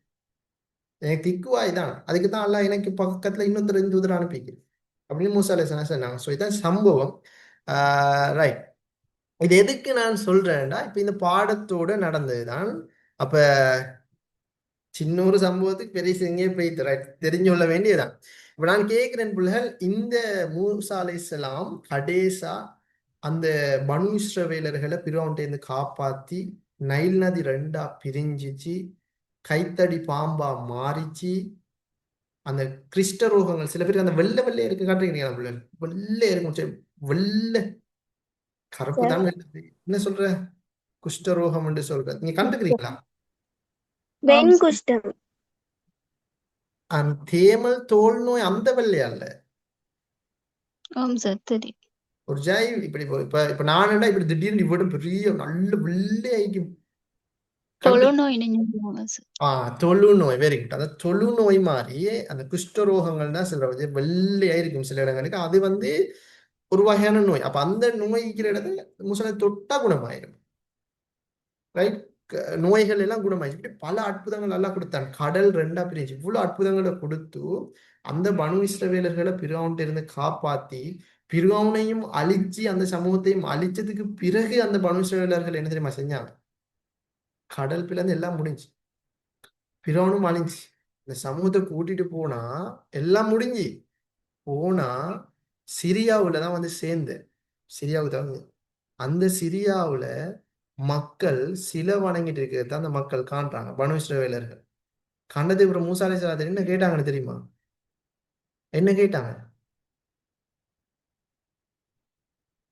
S1: எனக்கு திக்குவாய் தான், அதுக்கு தான் அல்லாஹ் எனக்கு பக்கத்துல இன்னொருத்தர் தூதர் அனுப்பிக்கிறேன் அப்படின்னு மூசா அலைஹிஸ்ஸலாம் சொன்னாங்க. ஸோ இதான் சம்பவம். ரைட். இது எதுக்கு நான் சொல்றேன்டா இப்ப இந்த பாடத்தோட நடந்ததுதான். அப்ப சின்ன ஒரு சம்பவத்துக்கு பெரிய எங்கே போய் தெரிஞ்சு கொள்ள வேண்டியதுதான். இப்ப நான் கேட்கிறேன் பிள்ளைகள், இந்த மூசா அலைஹிஸ்ஸலாம் கடைசா அந்த பனு இஸ்ரவேலர்களை பிறவன்ட்ட இருந்து காப்பாத்தி நைல் நதி 2ஆ பிரிஞ்சிச்சு, கைத்தடி பாம்பா மாறிச்சு. அந்த கிறிஸ்டரோகங்கள் சில பேருக்கு அந்த வெள்ளை வெள்ளையா இருக்கு காட்டுறீங்க பிள்ளைகள், வெள்ளை இருக்கும், சரி, வெள்ளை கருப்பு
S2: சார்,
S1: தான் வெள்ளை. என்ன சொல்ற? குஷ்டரோகம் என்று சொல்ற நீங்க கண்டுக்கிறீங்களா?
S3: ஆம் சார்.
S2: வெண்குஷ்டம்.
S1: அந்த தேமல் தோல் நோய் அந்த வெள்ளையா இல்ல.
S3: ஆம் சார், தெரியும்.
S1: ஒரு ஜாய் இப்படி இப்ப இப்ப நானுடா இப்படி திடீர்னு இவ்வளவு பெரிய நல்ல வெள்ளையாக்கி கண்டு.
S3: தொழுநோய் நெஞ்சுவாங்க சார்.
S1: தொழு நோய், வெரி குட். அந்த தொழு நோய் மாதிரி அந்த குஷ்டரோகங்கள் தான் சில வெள்ளையா இருக்கும் சில இடங்களுக்கு. அது வந்து ஒரு வகையான நோய். அப்ப அந்த நோய்க்கிற இடத்துல முசலை தொட்டா குணமாயிரும். ரைட். நோய்கள் எல்லாம் குணமாயிடுச்சு. இப்படி பல அற்புதங்கள் எல்லாம் கொடுத்தான். கடல் 2ஆ பிரிஞ்சு இவ்வளவு அற்புதங்களை கொடுத்து அந்த பனு இஸ்ரவேலர்களை பிறவுன்ட்ட இருந்து காப்பாத்தி பிறவுனையும் அழிச்சு அந்த சமூகத்தையும் அழிச்சதுக்கு பிறகு அந்த பனு இஸ்ரவேலர்கள் என்ன தெரியுமா செஞ்சாங்க? கடல் பிளந்து எல்லாம் முடிஞ்சு பிறவனும் அழிஞ்சு இந்த சமூகத்தை கூட்டிட்டு போனா எல்லாம் முடிஞ்சு போனா சிரியாவுல தான் வந்து சேர்ந்தேன். சிரியாவுக்கு தான் அந்த சிரியாவுல மக்கள் சிலை வணங்கிட்டு இருக்கிறது தான் அந்த மக்கள் காண்றாங்க. பனு இஸ்ரவேலர்கள் கண்டது. அப்புறம் மூசா அலைஹிஸ்ஸலாம் என்ன கேட்டாங்கன்னு தெரியுமா? என்ன கேட்டாங்க?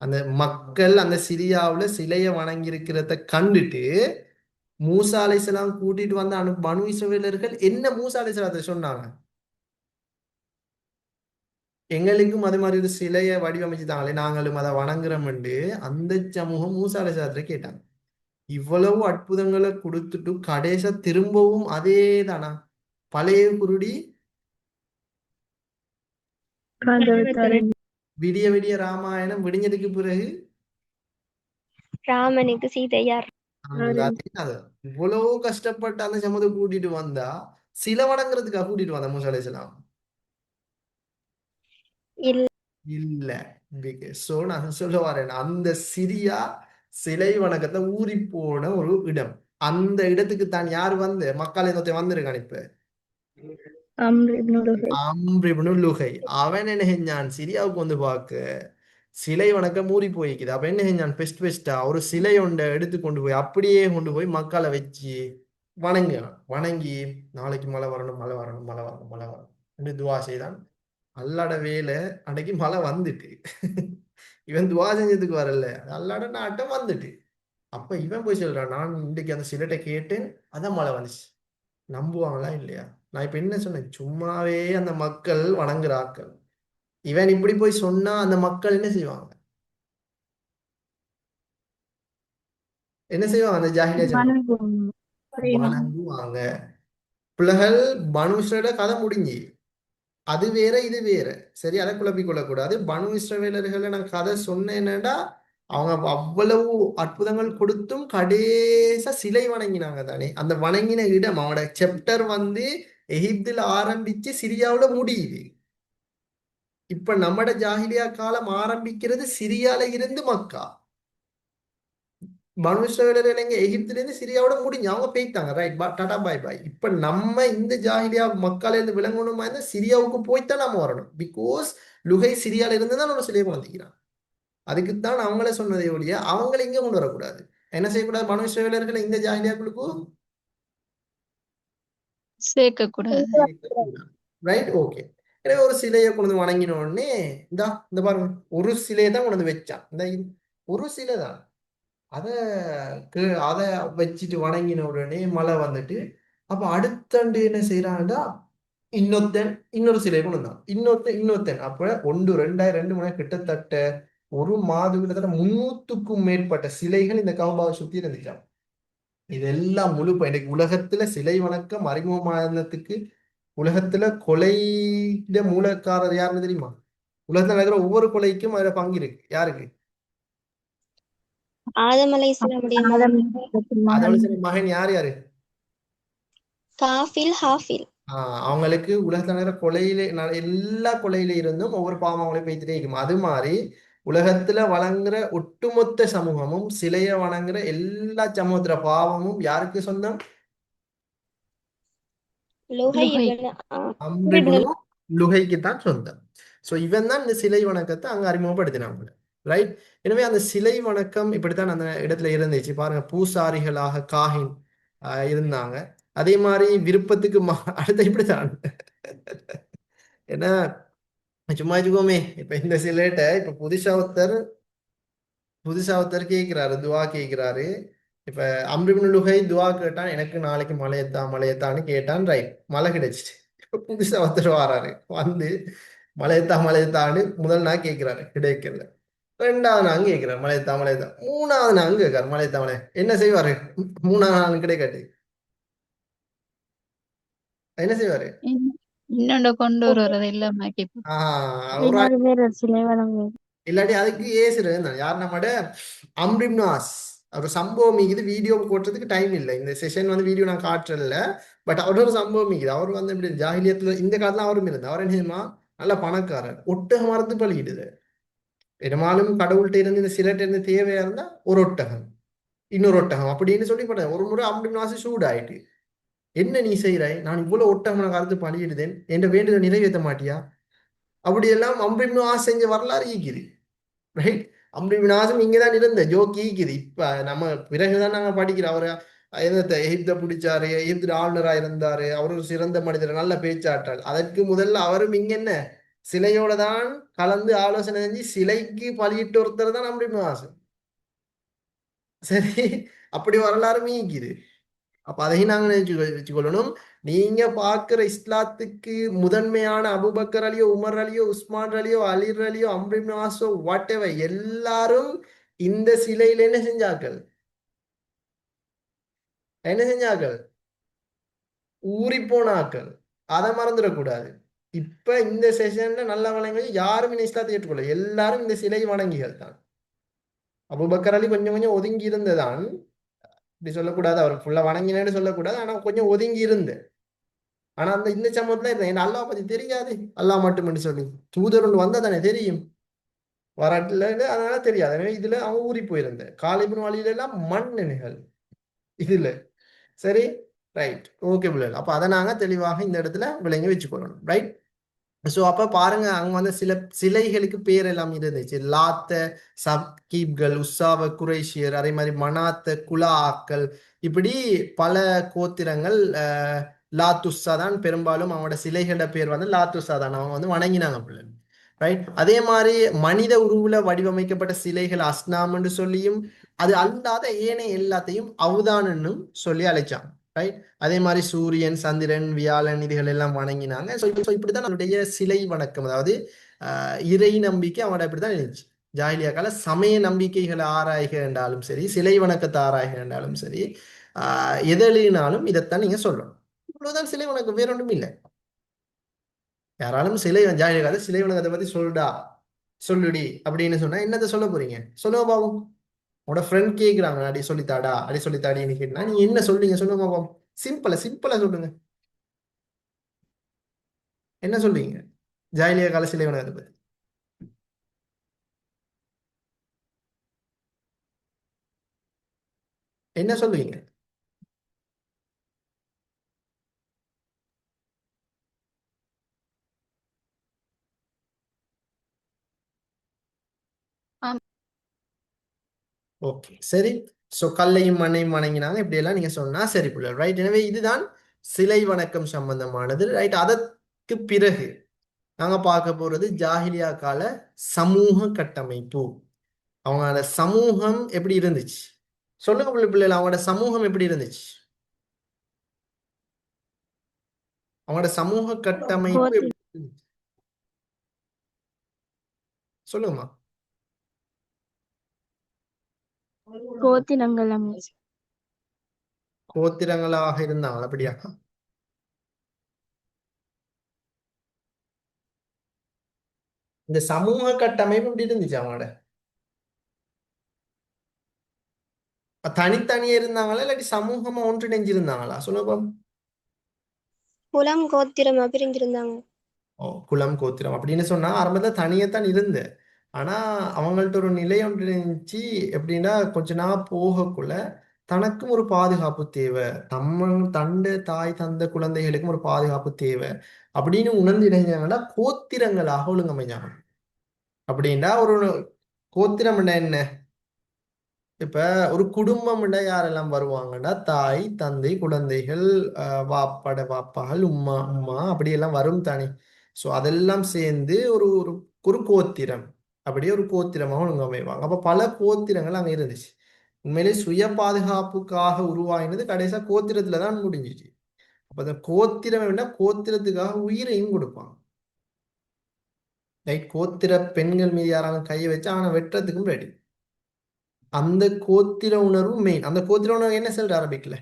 S1: அந்த மக்கள் அந்த சிரியாவுல சிலைய வணங்கி இருக்கிறத கண்டுட்டு மூசா அலைஹிஸ்ஸலாம் கூட்டிட்டு வந்த பனு இஸ்ரவேலர்கள் என்ன மூசா அலைஹிஸ்ஸலாத்தை சொன்னாங்க? எங்களுக்கும் அது மாதிரி ஒரு சிலையை வடிவமைச்சுதாங்களே, நாங்களும் அதை வணங்குறோம்ண்டு அந்த சமூகம் மூசா அலைஹிஸ்ஸலாத்தை கேட்டாங்க. இவ்வளவு அற்புதங்களை கொடுத்துட்டு கடைசா திரும்பவும் அதே தானா பழைய குருடி விடிய விடிய ராமாயணம் விடிஞ்சதுக்கு பிறகு
S2: ராமனுக்கு சீதையார்.
S1: அதே கதை. இவ்வளவு கஷ்டப்பட்டு அந்த சமூகத்தை கூட்டிட்டு வந்தா சிலை வணங்குறதுக்காக கூட்டிட்டு வந்த மூசா அலைஹிஸ்ஸலாம்?
S2: இல்ல.
S1: இல்ல. சோ நான் சொல்ல வரேன், அந்த சிரியா சிலை வணக்கத்தை ஊறி போன ஒரு இடம். அந்த இடத்துக்கு தான் யார் வந்து மக்கள் என்னத்தை வந்திருக்கான் இப்ப?
S2: அம்ர் இப்னு லுஹை.
S1: அம்ர் இப்னு லுஹை. அவன் என்ன செஞ்சான்? சிரியாவுக்கு வந்து பார்க்க சிலை வணக்கம் மூறி போய்க்குது. அப்ப என்ன செஞ்சான்? பெஸ்ட் பெஸ்டா ஒரு சிலை ஒன்றை எடுத்து கொண்டு போய் அப்படியே கொண்டு போய் மக்களை வச்சு வணங்கினான். வணங்கி நாளைக்கு மழை வரணும், மழை வரணும், மழை வரணும், மழை வரணும் என்று துவா செய்தான். அல்லாட வேலை அன்னைக்கு மழை வந்துட்டு. இவன் துவா செஞ்சதுக்கு வரல, அல்லாட நாட்டம் வந்துட்டு. அப்ப இவன் போய் சொல்றான், நான் இன்னைக்கு அந்த சிலட்டை கேட்டேன், அதான் மழை வந்துச்சு. நம்புவாங்களா இல்லையா? நான் இப்ப என்ன சொன்னேன்? சும்மாவே அந்த மக்கள் வணங்குறாக்கள். இவன் இப்படி போய் சொன்னா அந்த மக்கள் என்ன செய்வாங்க? என்ன செய்வாங்க? அந்த ஜாஹிலியா ஜனம் வணங்குவாங்க. பிள்ளைகள் பனு இஸ்ரவேல கதை முடிஞ்சு. அது வேற இது வேற. சரி, அதை குழப்பிக் கொள்ளக்கூடாது. பனு இஸ்ரவேலர்களை நான் கதை சொன்னேன்டா, அவங்க அவ்வளவு அற்புதங்கள் கொடுத்தும் கடைசா சிலை வணங்கினாங்க தானே. அந்த வணங்கின இடம் அவனோட சாப்டர் வந்து எகிப்துல ஆரம்பிச்சு சிரியாவுல முடியுது. இப்ப நம்மட ஜாஹிலியா காலம் ஆரம்பிக்கிறது சிரியால இருந்து மக்கா. பனு இஸ்ரவேலர்கள் எங்க எகிப்துல இருந்து சிரியாவோட முடிஞ்சு அவங்க போயிட்டாங்க. ரைட், டாடா பாய் பாய். இப்ப நம்ம இந்த ஜாஹிலியா மக்கள் இருந்து விளங்கணுமா இருந்தா சிரியாவுக்கு போய்த்தான் நம்ம வரணும். பிகாஸ் லுகை சிரியால இருந்து தான் நம்ம சிலையை வளர்த்திக்கிறான். அதுக்குத்தான் அவங்களே சொன்னதை ஒழிய அவங்களை இங்க கொண்டு வரக்கூடாது. என்ன செய்யக்கூடாது? பனு இஸ்ரவேலர்களை இந்த ஜாஹிலியாக்களுக்கு
S3: சேர்க்க கூடாது.
S1: Right, okay. எனவே ஒரு சிலையை கொண்டு வந்து வணங்கின உடனே இந்த பாருங்க, ஒரு சிலையை தான் கொண்டு வந்து வச்சான். ஒரு சிலை தான். அதை அதை வச்சுட்டு வணங்கின உடனே மழை வந்துட்டு, அப்ப அடுத்தண்டு என்ன செய்யறான்டா, இன்னொரு சிலையை கொண்டு வந்தான். இன்னொருத்தன் அப்ப ஒன்று 2000 2 மணி கிட்டத்தட்ட ஒரு மாதம் கிட்டத்தட்ட 300க்கும் மேற்பட்ட சிலைகள் இந்த கௌபாவை சுத்தி இருந்துச்சான். இதெல்லாம் முழு இன்னைக்கு உலகத்துல சிலை வணக்கம் அறிமுகமானதுக்கு உலகத்துல கொலையிட மூலக்காரர் யாருன்னு தெரியுமா? உலகத்துல நடக்கிற ஒவ்வொரு கொலைக்கும் அதுல பங்கு இருக்கு. யாருக்கு?
S2: ஆதம் அலைஹிஸ்ஸலாமுடைய மகன்
S1: அதோட சில மகன் யார் யாரு?
S2: காஃபில் ஹாஃபில்.
S1: அவங்களுக்கு உலகத்துல நடக்கிற கொலையில எல்லா கொலையில இருந்தும் ஒவ்வொரு பாவம் அவங்களே பேய்த்துட்டே இருக்கும். அது மாதிரி உலகத்துல வழங்குற ஒட்டுமொத்த சமூகமும் சிலைய வணங்குற எல்லா சமூகத்துல பாவமும் யாருக்கு சொந்தம்?
S2: லுஹை
S3: லுஹை.
S2: இப்னு
S1: அம்ர் இப்னு லுஹைக்கு தான் சொந்தம். சோ இவன் தான் இந்த சிலை வணக்கத்தை அங்க அறிமுகப்படுத்தினாங்க. ரைட். எனவே அந்த சிலை வணக்கம் இப்படித்தான் அந்த இடத்துல இருந்துச்சு. பாருங்க, பூசாரிகளாக காஹின் இருந்தாங்க. அதே மாதிரி விருப்பத்துக்கு அடுத்த இப்படித்தான். ஏன்னா சும்மா வச்சுக்கோமே, இப்ப இந்த சிலைட்ட இப்ப புதுசா ஒருத்தர் கேட்கிறாரு, துவா கேட்கிறாரு. இப்ப அம்ர் இப்னு லுஹை துவா கேட்டான், எனக்கு நாளைக்கு மழையத்தான்னு கேட்டான். ரைட், மழை கிடைச்சிச்சு. இப்ப புதுசா ஒருத்தர் வாராரு, வந்து மழையத்தான்னு முதல் நாள் கேட்கிறாரு, கிடைக்கல. 2வது நாள் கேட்கிறாரு, மழையத்தா. 3வது நாள் கேட்காரு, மழை. என்ன செய்வாரு? 3வது நாள் கிடைக்காது என்ன செய்வாரு?
S3: இன்னொண்ட கொண்டு வருவது இல்லாம
S1: ஒரு
S2: வேற சிலை வணங்கு.
S1: இல்லாட்டி அதுக்கு ஏசுறது யார்? நம்மட அம்ர் இப்னு ஆஸ். ஒரு சம்பவம் மிகுது, வீடியோ போட்டுறதுக்கு டைம் இல்லை. இந்த செஷன் வந்து வீடியோ நான் காட்டுறதில்ல. பட் அவரோட ஒரு சம்பவம் மிகுது. அவர் வந்து இப்படி ஜாகிலியத்துல இந்த காலத்துல அவரும் இருந்தார். அவர் என்ன நல்ல பணக்காரர். ஒட்டகம் மறந்து பலியிடுது. பெரும்பாலும் கடவுள்கிட்ட இருந்து இந்த சிலர்கிட்ட இருந்து தேவையா இருந்தா ஒரு ஒட்டகம், இன்னொரு ஒட்டகம் அப்படின்னு சொல்லி போட்டேன். ஒரு முறை அம்ர் இப்னு ஆஸ் சூடாயிட்டு, என்ன நீ செய்யறாய்? நான் இவ்வளவு ஒட்டகம் நான் கருத்து பலியிடுதேன், என் வேண்டுதலை நிறைவேற்ற மாட்டியா? அப்படியெல்லாம் அம்ர் இப்னு ஆஸ் செஞ்ச வரலாறு ஈக்குது. ரைட். அம்ரி விநாசம் இங்கதான் இருந்த ஜோக்கிக்குது. இப்ப நம்ம பிறகுதான் நாங்க படிக்கிறோம். அவரு எகிப்த பிடிச்சாரு, எகிப்து ஆளுநரா இருந்தாரு, அவர் ஒரு சிறந்த மனிதர், நல்ல பேச்சாற்றல். அதற்கு முதல்ல அவரும் இங்க என்ன சிலையோட தான் கலந்து ஆலோசனை செஞ்சு சிலைக்கு பலியிட்டு ஒருத்தர் தான் அம்ரி விநாசம். சரி, அப்படி வரலாறு மீக்குது. அப்ப அதையும் நாங்க வச்சுக்கொள்ளணும். நீங்க பாக்குற இஸ்லாத்துக்கு முதன்மையான அபூபக்கர் அலியோ, உமர் அலியோ, உஸ்மான் அலியோ, அலிர் அலியோ, அம்ர் இப்னு ஆஸோ, வாட் எவர், எல்லாரும் இந்த சிலையில என்ன செஞ்சார்கள்? ஊறி போனாக்கள். அதை மறந்துடக்கூடாது. இப்ப இந்த செஷன்ல நல்ல வணங்கி யாரும் இந்த இஸ்லாத்தை ஏற்றுக்கொள்ள, எல்லாரும் இந்த சிலை வணங்கிகள் தான். அபூபக்கர் அலி கொஞ்சம் கொஞ்சம் ஒதுங்கி இருந்ததான். இப்படி சொல்லக்கூடாது, அவர் ஃபுல்லா வணங்கினேன்னு சொல்லக்கூடாது. ஆனா கொஞ்சம் ஒதுங்கி இருந்து ஆனா அந்த இந்த சமூகத்துல இருந்தேன் என்ன அல்லாஹ் பத்தி தெரியாது, அல்லாஹ் மட்டும் சொல்லி தூதர் ஒன்று வந்தா தானே தெரியும், வராட்டில் அதனால தெரியாது. எனவே இதுல அவன் ஊறி போயிருந்தேன். காலிபின் வழியில எல்லாம் மண்ணெண்கள் இதுல. சரி, ரைட், ஓகே பிள்ளைகள். அப்ப அதை நாங்க தெளிவாக இந்த இடத்துல விளங்கி வச்சுக்கொள்ளணும். ரைட். ஸோ அப்ப பாருங்க, அங்க வந்து சில சிலைகளுக்கு பேர் எல்லாம் இருந்துச்சு. லாத்த சப்கீப்கள், உஸ்ஸாவ குறைஷியர், அதே மாதிரி மனாத்த குலாக்கள், இப்படி பல கோத்திரங்கள். லாத்துஸ்ஸா தான் பெரும்பாலும் அவனோட சிலைகளோட பேர் வந்து லாத்துஸ்ஸா தான் அவங்க வந்து வணங்கினாங்க பிள்ளை. ரைட். அதே மாதிரி மனித உருவுல வடிவமைக்கப்பட்ட சிலைகள் அஸ்னாம்னு சொல்லியும், அது அல்லாத ஏனைய எல்லாத்தையும் அவுதான்னு சொல்லி அழைச்சாங்க. ரைட். அதே மாதிரி சூரியன், சந்திரன், வியாழன் இதுகள் எல்லாம் வணங்கினாங்க. ஸோ இப்படிதான் நம்மளுடைய சிலை வணக்கம், அதாவது இறை நம்பிக்கை அவனோட இப்படிதான் இருந்துச்சு. ஜாஹிலியா கால சமய நம்பிக்கைகளை ஆராய்க என்றாலும் சரி, சிலை வணக்கத்தை ஆராய்க என்றாலும் சரி, எதழினாலும் இதைத்தான் நீங்க சொல்லணும். இவ்வளவுதான் சிலை வணக்கம், வேற ஒன்றும் இல்லை. யாராலும் சிலை ஜாஹிலியா கால சிலை வணக்கத்தை பத்தி சொல்டா சொல்லுடி அப்படின்னு சொன்னா என்னத்த சொல்ல போறீங்க? சொல்லுங்க பாவம். உங்களோட ஃப்ரெண்ட் கேட்குறாங்க, அடி சொல்லித்தாடா அடி சொல்லித்தாடின்னு கேட்டா நீங்க என்ன சொல்றீங்க? சொல்லுங்க பாவம். சிம்பிளா சிம்பிளா சொல்லுங்க. என்ன சொல்றீங்க ஜாயிலியா கால சிலை வணக்கத்தை பத்தி? என்ன சொல்லுவீங்க?
S3: ஆம்.
S1: ஓகே, சரி. ஸோ கல்லையும் மண்ணையும் வணங்கினாங்க, இப்படி எல்லாம் நீங்க சொன்னா சரி பிள்ளை. ரைட். எனவே இதுதான் சிலை வணக்கம் சம்பந்தமானது. ரைட். அதற்கு பிறகு நாங்க பார்க்க போறது ஜாஹிலியா கால சமூக கட்டமைப்பு. அவங்களோட சமூகம் எப்படி இருந்துச்சு? சொல்லுங்க பிள்ளைகள், அவங்களோட சமூகம் எப்படி இருந்துச்சு? அவங்களோட சமூக கட்டமைப்பு
S2: கோத்தி
S1: எப்படி இருந்துச்சு? சொல்லுங்கம்மா.
S2: கோத்திரங்கள் அமைச்சு
S1: கோத்திரங்களாக இருந்தாங்களா? அப்படியா? இந்த சமூக கட்டமைப்பு எப்படி இருந்துச்சு அவங்களோட? தனித்தனியே இருந்தாங்களா இல்லாட்டி சமூகமா ஒன்றிணைஞ்சிருந்தாங்களா? சொல்லுங்க.
S2: குலம் கோத்திரமா பிரிஞ்சிருந்தாங்க.
S1: ஓ, குலம் கோத்திரம் அப்படின்னு சொன்னா ஆரம்பத்துல தனியத்தான் இருந்து, ஆனா அவங்கள்ட்ட ஒரு நிலை ஒன்று இருந்துச்சு. எப்படின்னா கொஞ்ச நாள் போகக்குள்ள தனக்கும் ஒரு பாதுகாப்பு தேவை, தண்டு தாய் தந்த குழந்தைகளுக்கும் ஒரு பாதுகாப்பு தேவை அப்படின்னு உணர்ந்து இணைஞ்சாங்கன்னா கோத்திரங்களாக ஒழுங்கமைஞ்சாங்க. அப்படின்னா ஒரு கோத்திரம் என்ன? இப்ப ஒரு குடும்பம்னா யாரெல்லாம் வருவாங்கன்னா தாய் தந்தை குழந்தைகள், வாப்பாட வாப்பாகள், உம்மா உம்மா, அப்படியெல்லாம் வரும் தானே. ஸோ அதெல்லாம் சேர்ந்து ஒரு ஒரு ஒரு கோத்திரம், அப்படியே ஒரு கோத்திரமாக ஒழுங்கு அமைவாங்க. அப்ப பல கோத்திரங்கள் அங்க இருந்துச்சு. உண்மையிலே சுய பாதுகாப்புக்காக உருவாகினது கடைசியா கோத்திரத்துல தான் முடிஞ்சிச்சு. அப்ப அந்த கோத்திரம் என்ன, கோத்திரத்துக்காக உயிரையும் கொடுப்பாங்க. ரைட். கோத்திர பெண்கள் மீது யாராலும் கையை வச்சு அவனை வெட்டுறதுக்கும் ரெடி. அந்த கோத்திர உணர்வு மெயின். அந்த கோத்திர உணர்வு என்ன சொல்ற அரபிக்ல?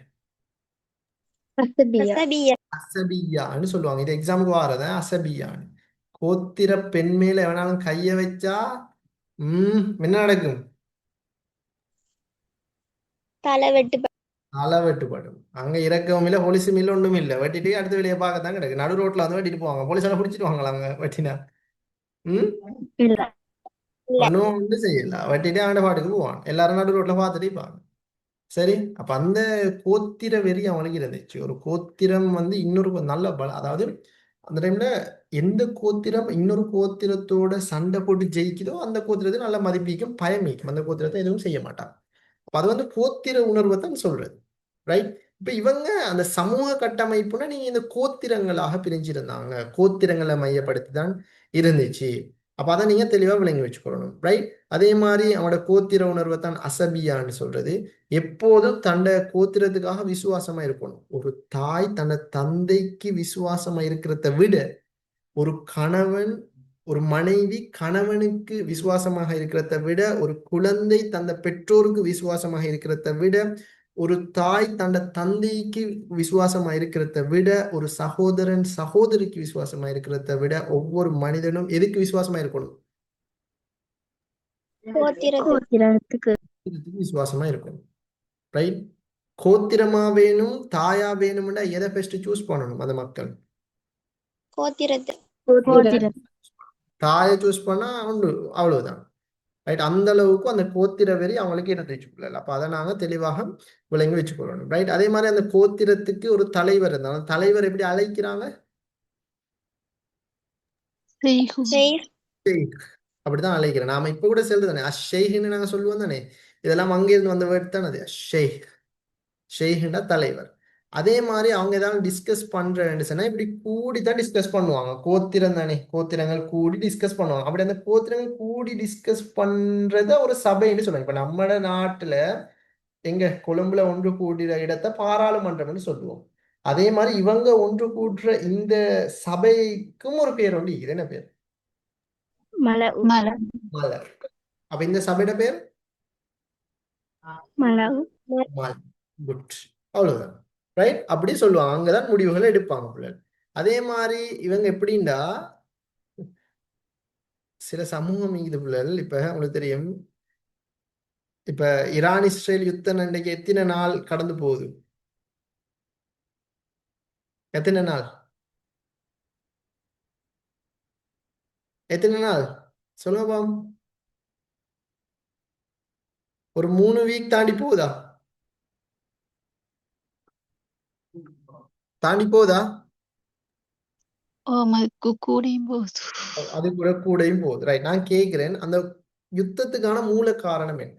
S2: அசபியா
S1: அசபியான்னு சொல்லுவாங்க. இது எக்ஸாமுக்கு வாரத அசபியான்னு. கோத்திர பெண் மேல எவனாலும் கைய வச்சா என்ன நடக்கும்?
S2: தலை வெட்டு
S1: தலை வெட்டுப்படும். அங்க இறக்கவும் இல்லை, போலீஸும் இல்லை, ஒண்ணும் இல்லை. வெட்டிட்டு அடுத்த வெளியே பார்க்கத்தான் கிடக்கு. நடு ரோட்ல வந்து வெட்டிட்டு போவாங்க, போலீஸால பிடிச்சிட்டு வாங்கலாம் அங்க வெட்டினா. ம்
S2: இல்ல இல்ல
S1: ஒன்றும் ஒன்றும் செய்யல, வெட்டிட்டு அவன் பாட்டுக்கு போவான். எல்லாரும் நடு ரோட்ல பார்த்துட்டு இருப்பாங்க. சரி. அப்ப அந்த கோத்திர வெறி அவனுக்கு இருந்துச்சு. ஒரு கோத்திரம் வந்து இன்னொரு நல்ல அதாவது அந்த டைம்ல எந்த கோத்திரம் இன்னொரு கோத்திரத்தோட சண்டை போட்டு ஜெயிக்குதோ அந்த கோத்திரத்தை நல்ல மதிப்பிக்கும், பயமிக்கும். அந்த கோத்திரத்தை எதுவும் செய்ய மாட்டான். அப்ப அது வந்து கோத்திர உணர்வை தான் சொல்றது. ரைட். இப்ப இவங்க அந்த சமூக கட்டமைப்புனா நீங்க இந்த கோத்திரங்களாக பிரிஞ்சிருந்தாங்க, கோத்திரங்களை மையப்படுத்தி தான் இருந்துச்சு. அப்ப அதை நீங்க தெளிவா விளங்கி வச்சுக்கொள்ளணும். ரைட். அதே மாதிரி அவனோட கோத்திர உணர்வை தான் அசபியான்னு சொல்றது. எப்போதும் தன்னை கோத்திரத்துக்காக விசுவாசமா இருக்கணும். ஒரு தாய் தன்னை தந்தைக்கு விசுவாசமா இருக்கிறத விட, ஒரு கணவன் ஒரு மனைவி கணவனுக்கு விசுவாசமாக இருக்கிறத விட, ஒரு குழந்தை தந்த பெற்றோருக்கு விசுவாசமாக இருக்கிறத விட, ஒரு தாய் தந்த தந்தைக்கு விசுவாசமா இருக்கிறத விட, ஒரு சகோதரன் சகோதரிக்கு விசுவாசமா இருக்கிறத விட, ஒவ்வொரு மனிதனும் எதுக்கு விசுவாசமா இருக்கணும்?
S2: கோத்திரத்துக்கு
S1: இதுக்கு விசுவாசமா இருக்கணும். ரைட். கோத்திரமா வேணும் தாயா வேணும்னா எதை ஃபர்ஸ்ட் சூஸ் பண்ணணும் அந்த மக்கள்?
S2: கோத்திரத்தை.
S3: கோத்திரம்.
S1: தாயை சூஸ் பண்ணா உண்டு, அவ்வளவுதான். ரைட், அந்த அளவுக்கு அந்த கோத்திர வெறி அவங்களுக்கு இருந்து வச்சுக்கொள்ளல. அப்ப அதை நாங்க தெளிவாக விளங்கி வச்சுக்கொள்ளணும். ரைட், அதே மாதிரி அந்த கோத்திரத்துக்கு ஒரு தலைவர் இருந்தாலும் தலைவர் எப்படி அழைக்கிறாங்க?
S2: ஷெய்க்.
S1: ஷெய்க். அப்படிதான் அழைக்கிறேன். நாம இப்ப கூட சொல்றது தானே அஷேஹ்னு நாங்க சொல்லுவோம் தானே, இதெல்லாம் அங்கிருந்து வந்த வேர்ட் தானே அது ஷேக். ஷேஹ்னா தலைவர். அதே மாதிரி அவங்க ஏதாவது டிஸ்கஸ் பண்றேன்னு சொன்னா இப்படி கூடி தான் டிஸ்கஸ் பண்ணுவாங்க. கோத்திரம் தானே, கோத்திரங்கள் கூடி டிஸ்கஸ் பண்ணுவாங்க. அப்படி அந்த கோத்திரங்கள் கூடி டிஸ்கஸ் பண்றத ஒரு சபைன்னு சொல்லுவாங்க. இப்ப நம்ம நாட்டுல எங்க கொழும்புல ஒன்று கூடுற இடத்தை பாராளுமன்றம்னு சொல்லுவோம். அதே மாதிரி இவங்க ஒன்று கூடுற இந்த சபைக்கும் ஒரு பேர் உண்டு. இது என்ன பேர்?
S3: மலர்.
S1: மலர். அப்ப இந்த சபையோட பேர்
S3: மலர்.
S1: மல். குட். அவ்வளவுதான். ரைட், அப்படி சொல்லுவாங்க. அங்கதான் முடிவுகளை எடுப்பாங்க பிள்ளைகள். அதே மாதிரி இவங்க எப்படின்னா சில சமூகம் இது பிள்ளைகள். இப்ப உங்களுக்கு தெரியும், இப்ப ஈரான் இஸ்ரேல் யுத்தம் இன்றைக்கு எத்தனை நாள் கடந்து போகுது? எத்தனை நாள்? எத்தனை நாள் சொல்லுங்க பாம். ஒரு 3 வீக் தாண்டி போகுதா? தாண்டி போகுதா?
S3: அதுக்கு கூடயும் போகுது.
S1: அது கூட கூடயும் போகுது. ரைட், நான் கேட்கிறேன், அந்த யுத்தத்துக்கான மூல காரணம் என்ன?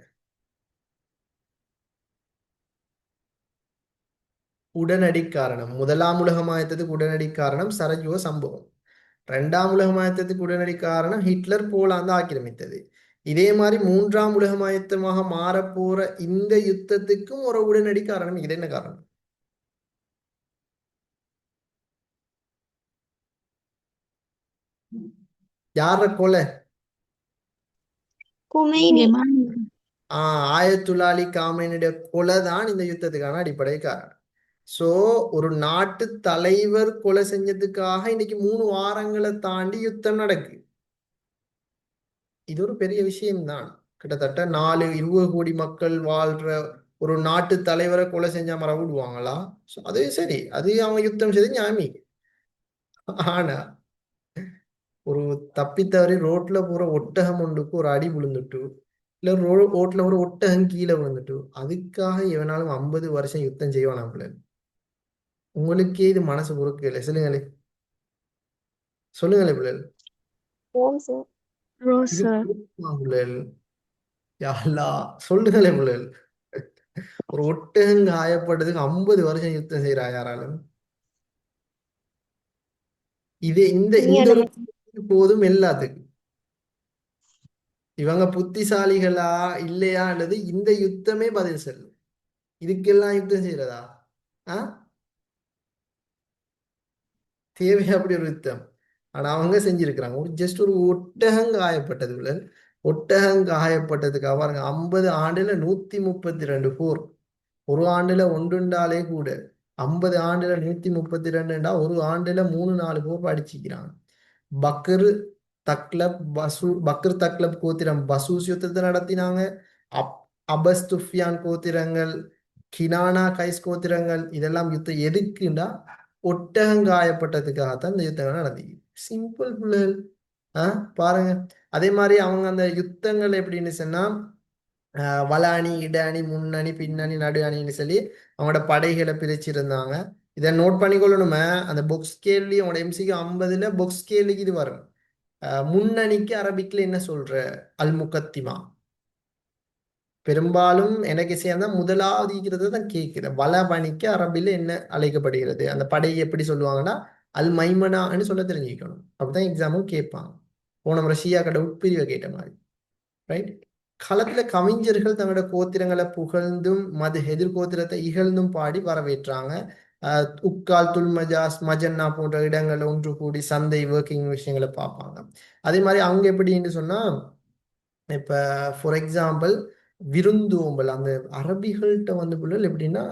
S1: உடனடி காரணம். முதலாம் உலக யுத்தத்துக்கு உடனடி காரணம் சரஜுவ சம்பவம். இரண்டாம் உலக யுத்தத்துக்கு உடனடி காரணம் ஹிட்லர் போலாந்து ஆக்கிரமித்தது. இதே மாதிரி மூன்றாம் உலக யுத்தமாக மாறப்போற இந்த யுத்தத்துக்கும் ஒரு உடனடி காரணம். இது என்ன காரணம்? யார கொலை?
S2: குமைனி.
S1: ஆயத்துல்லாலி காமேனியுடைய கொலை தான் இந்த யுத்தத்துக்கான அடிப்படை காரணம். சோ ஒரு நாட்டு தலைவர் கொலை செஞ்சதுக்காக இன்னைக்கு 3 வாரங்களை தாண்டி யுத்தம் நடக்கு. இது ஒரு பெரிய விஷயம்தான். கிட்டத்தட்ட 20 கோடி மக்கள் வாழ்ற ஒரு நாட்டு தலைவரை கொலை செஞ்சா மற விடுவாங்களா? அது சரி, அது அவங்க யுத்தம் செய்து ஞாமி. ஆனா ஒரு தப்பித்தவறி ரோட்ல போற ஒட்டகம் ஒன்றுக்கு ஒரு அடி விழுந்துட்டு, இல்ல ரோட்ல ஒரு ஒட்டகம் கீழே விழுந்துட்டு, அதுக்காக எவனாலும் 50 வருஷம் யுத்தம் செய்வானாம்ல? உங்களுக்கே இது மனசு பொறுக்கல. சொல்லுங்களே, சொல்லுங்களே பிள்ளைகள்.
S2: ஓம் சார்.
S1: இது பொறுக்குமா பிள்ளைகள்? யா அல்லாஹ், சொல்லுங்களே பிள்ளைகள். ஒரு ஒட்டகம் காயப்பட்டதுக்கு 50 வருஷம் யுத்தம் செய்யறா யாராலும்? இது இந்த இந்த ஒரு போதும் எல்லாத்துக்கும். இவங்க புத்திசாலிகளா இல்லையான்றது இந்த யுத்தமே பதில் சொல்லும். இதுக்கெல்லாம் யுத்தம் செய்யறதா? தேவையா அப்படி ஒரு யுத்தம்? ஆனா அவங்க செஞ்சிருக்கிறாங்க. ஒரு ஜஸ்ட் ஒரு ஒட்டகம் காயப்பட்டது பிள்ளை. ஒட்டகம் காயப்பட்டதுக்கு பாருங்க, 50 ஆண்டுல 132 போர். ஒரு ஆண்டுல ஒன்றுண்டாலே கூட 50 ஆண்டுல 132 ஒரு ஆண்டுல 3-4 போர் அடிச்சுக்கிறாங்க. பக்ர் தக்லப் பக்ர் தக்லப் கோத்திரம் பசூஸ் யுத்தத்தை நடத்தினாங்க. அப் அபஸ்துஃபியான் கோத்திரங்கள், கினானா கைஸ் கோத்திரங்கள், இதெல்லாம் யுத்தம் எதுக்குண்டா ஒட்டகம் காயப்பட்டதுக்காகத்தான் இந்த யுத்தங்கள் நடந்தது. சிம்பிள் பிள்ளைகள். பாருங்க. அதே மாதிரி அவங்க அந்த யுத்தங்கள் எப்படின்னு சொன்னா வல அணி, இட அணி, முன்னணி, பின்னணி, நடு அணின்னு சொல்லி அவங்களோட படைகளை பிரிச்சிருந்தாங்க. இதை நோட் பண்ணிக்கொள்ளணுமே. அந்த புக்ஸ் கேள்வி அவங்களோட எம்சிக்கு 50ல புக்ஸ் கேள்விக்கு இது வரும். முன்னணிக்கு அரபிக்ல என்ன சொல்ற? அல் முகத்திமா. பெரும்பாலும் எனக்கு சேர்ந்தா முதலாவதுங்கிறத தான் கேட்கிறேன். வலபணிக்கு அரபில என்ன அழைக்கப்படுகிறது? அந்த படையை எப்படி சொல்லுவாங்கன்னா அல் மைமனான்னு சொல்ல தெரிஞ்சுக்கணும். அப்படிதான் எக்ஸாமும் கேட்பாங்க. போன ரஷ்யா கடை உட்பிரிவை கேட்ட மாதிரி. ரைட், களத்துல கவிஞர்கள் தங்களோட கோத்திரங்களை புகழ்ந்தும் எதிர் கோத்திரத்தை இகழ்ந்தும் பாடி வரவேற்றாங்க. உக்கால், துல்மஜாஸ், மஜன்னா போன்ற இடங்களை ஒன்று கூடி சந்தை ஒர்க்கிங் விஷயங்களை பார்ப்பாங்க. அதே மாதிரி அவங்க எப்படின்னு சொன்னா, இப்ப ஃபார் எக்ஸாம்பிள் விருந்தோம்பல், அந்த அரபிகள்கிட்ட வந்து பிள்ளைகள் எப்படின்னா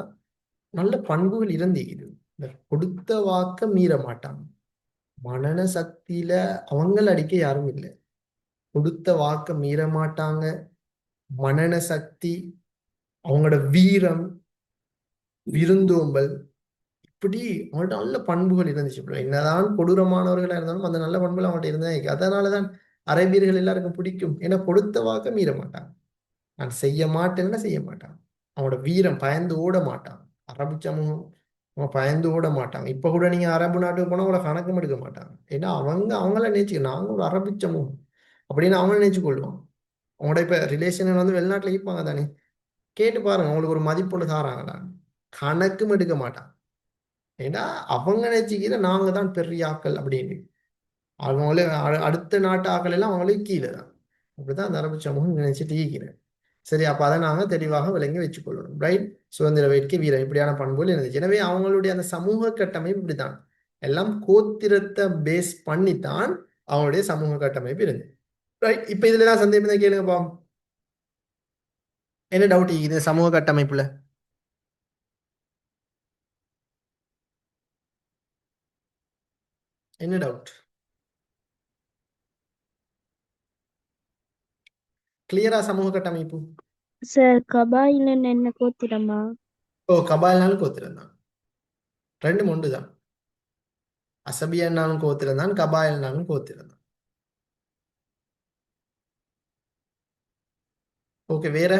S1: நல்ல பண்புகள் இருந்தீங்க. இந்த கொடுத்த வாக்க மீற மாட்டாங்க. மனன சக்தியில அவங்கள அடிக்க யாரும் இல்லை. கொடுத்த வாக்க மீற மாட்டாங்க. மனன சக்தி, அவங்களோட வீரம், விருந்தோம்பல், இப்படி அவங்கள்ட்ட நல்ல பண்புகள் இருந்துச்சு bro. என்னதான் கொடூரமானவர்களா இருந்தாலும் அந்த நல்ல பண்புகள் அவங்கள்ட்ட இருந்தா அதனாலதான் அரேபியர்கள் எல்லாருக்கும் பிடிக்கும். ஏன்னா கொடுத்த வாக்க மீற மாட்டாங்க. நான் செய்ய மாட்டேன்னா செய்ய மாட்டான். அவனோட வீரம் பயந்து ஓட மாட்டான். அரபு சமூகம் அவன் பயந்து ஓட மாட்டாங்க. இப்ப கூட நீங்க அரபு நாட்டுக்கு போனா உங்களை கணக்கும் எடுக்க மாட்டாங்க. ஏன்னா அவங்கள நினைச்சு நாங்க ஒரு அரபு சமூகம் அப்படின்னு அவங்கள நினைச்சு கொள்வாங்க. அவங்களோட இப்ப ரிலேஷன் வந்து வெளிநாட்டுல இருப்பாங்க தானே, கேட்டு பாருங்க அவங்களுக்கு ஒரு மதிப்போடு தாராங்களா, கணக்கும் எடுக்க மாட்டான். ஏன்னா அவங்க நினைச்சுக்கிற நாங்க தான் பெரிய ஆக்கள் அப்படின்னு. அவங்களே அடுத்த நாட்டு ஆக்கள் எல்லாம் அவங்களே கீழே தான். அப்படிதான் அந்த அரபு சமூகம் நினைச்சிட்டு இருக்கிறேன். சரி, அப்ப அதை நாங்க தெளிவாக விளங்கி வச்சுக்கொள்ளணும். ரைட். சுதந்திர வேட்கை வீரம் இப்படியான பண்புகள் இருந்துச்சு. எனவே அவங்களுடைய அந்த சமூக கட்டமைப்பு இப்படித்தான். எல்லாம் கோத்திரத்தை பேஸ் பண்ணித்தான் அவங்களுடைய சமூக கட்டமைப்பு இருந்துச்சு. ரைட். இப்ப இதுல எல்லாம் சந்தேகம் தான் கேளுங்கப்பா. என்ன டவுட் இது சமூக கட்டமைப்புல? என்ன டவுட்? கிளியரா சமூக கட்டமைப்பு?
S4: சார் கபாயிலன்னு என்ன கோத்திரமா?
S1: ஓ, கபால்னாலும் கோத்திரம் தான். ரெண்டும் ஒன்று தான். அசபியன்னாலும் கோத்திரம் தான், கபாயல்னாலும் கோத்திரம் தான். ஓகே, வேற?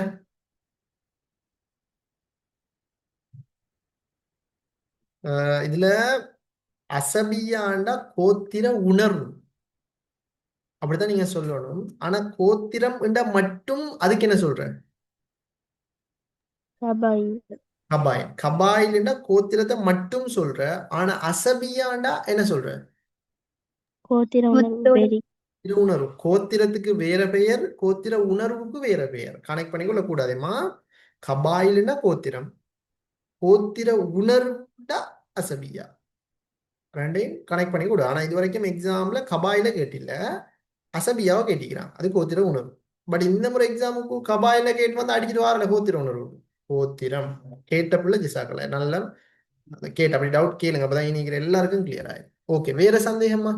S1: இதுல அசபியாண்டா கோத்திர உணர்வு அப்படித்தான் நீங்க சொல்லணும். ஆனா கோத்திரம் மட்டும் அதுக்கு என்ன சொல்ற?
S4: கபாயில்.
S1: கபாயில். கபாயில்னா கோத்திரத்தை மட்டும் சொல்ற. ஆனா அசபியாண்டா என்ன சொல்ற?
S4: கோத்திர உணர்வு வெறி.
S1: உணர்வு. கோத்திரத்துக்கு வேற பெயர், கோத்திர உணர்வுக்கு வேற பெயர். கனெக்ட் பண்ணி கொள்ள கூடாதுமா. கபாயில்னா கோத்திரம், கோத்திர உணர்வுடா அசபியா. ரெண்டையும் கனெக்ட் பண்ணி கொடு. ஆனா இது வரைக்கும் எக்ஸாம்ல கபாயில கேட்டில்ல, அசபியாவை கேட்டிக்கிறான். அது கோத்திர உணர்வு. பட் இந்த முறை எக்ஸாமுக்கு கபாயில கேட்டு வந்து அடிச்சுட்டு வாரல கோத்திர உணர்வு. கோத்திரம் கேட்ட பிள்ளை ஜிசாக்கல நல்ல கேட்ட அப்படி டவுட் கேளுங்க. அப்பதான் இன்னைக்கு எல்லாருக்கும் கிளியர் ஆயிடும். ஓகே, வேற சந்தேகமா?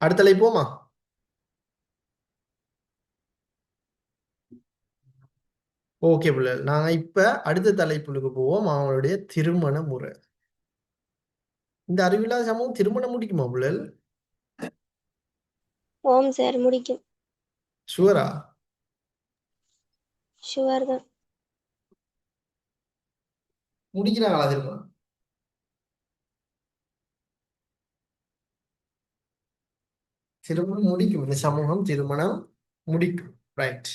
S1: அடுத்த லை போமா? ஓகே பிள்ளை, நாங்க இப்ப அடுத்த தலைப்புக்கு போவோம். அவங்களுடைய திருமண முறை. இந்த அறிவில்லாத சமூகம் திருமணம் முடிக்குமா பிள்ளை?
S2: ஓம் சார் முடிக்கும்.
S1: ஷுவரா?
S2: ஷுவர் தான்.
S1: முடிக்கிறாங்களா திருமணம்? திருமணம் முடிக்கும். இந்த சமூகம் திருமணம் முடிக்கும். ரைட்.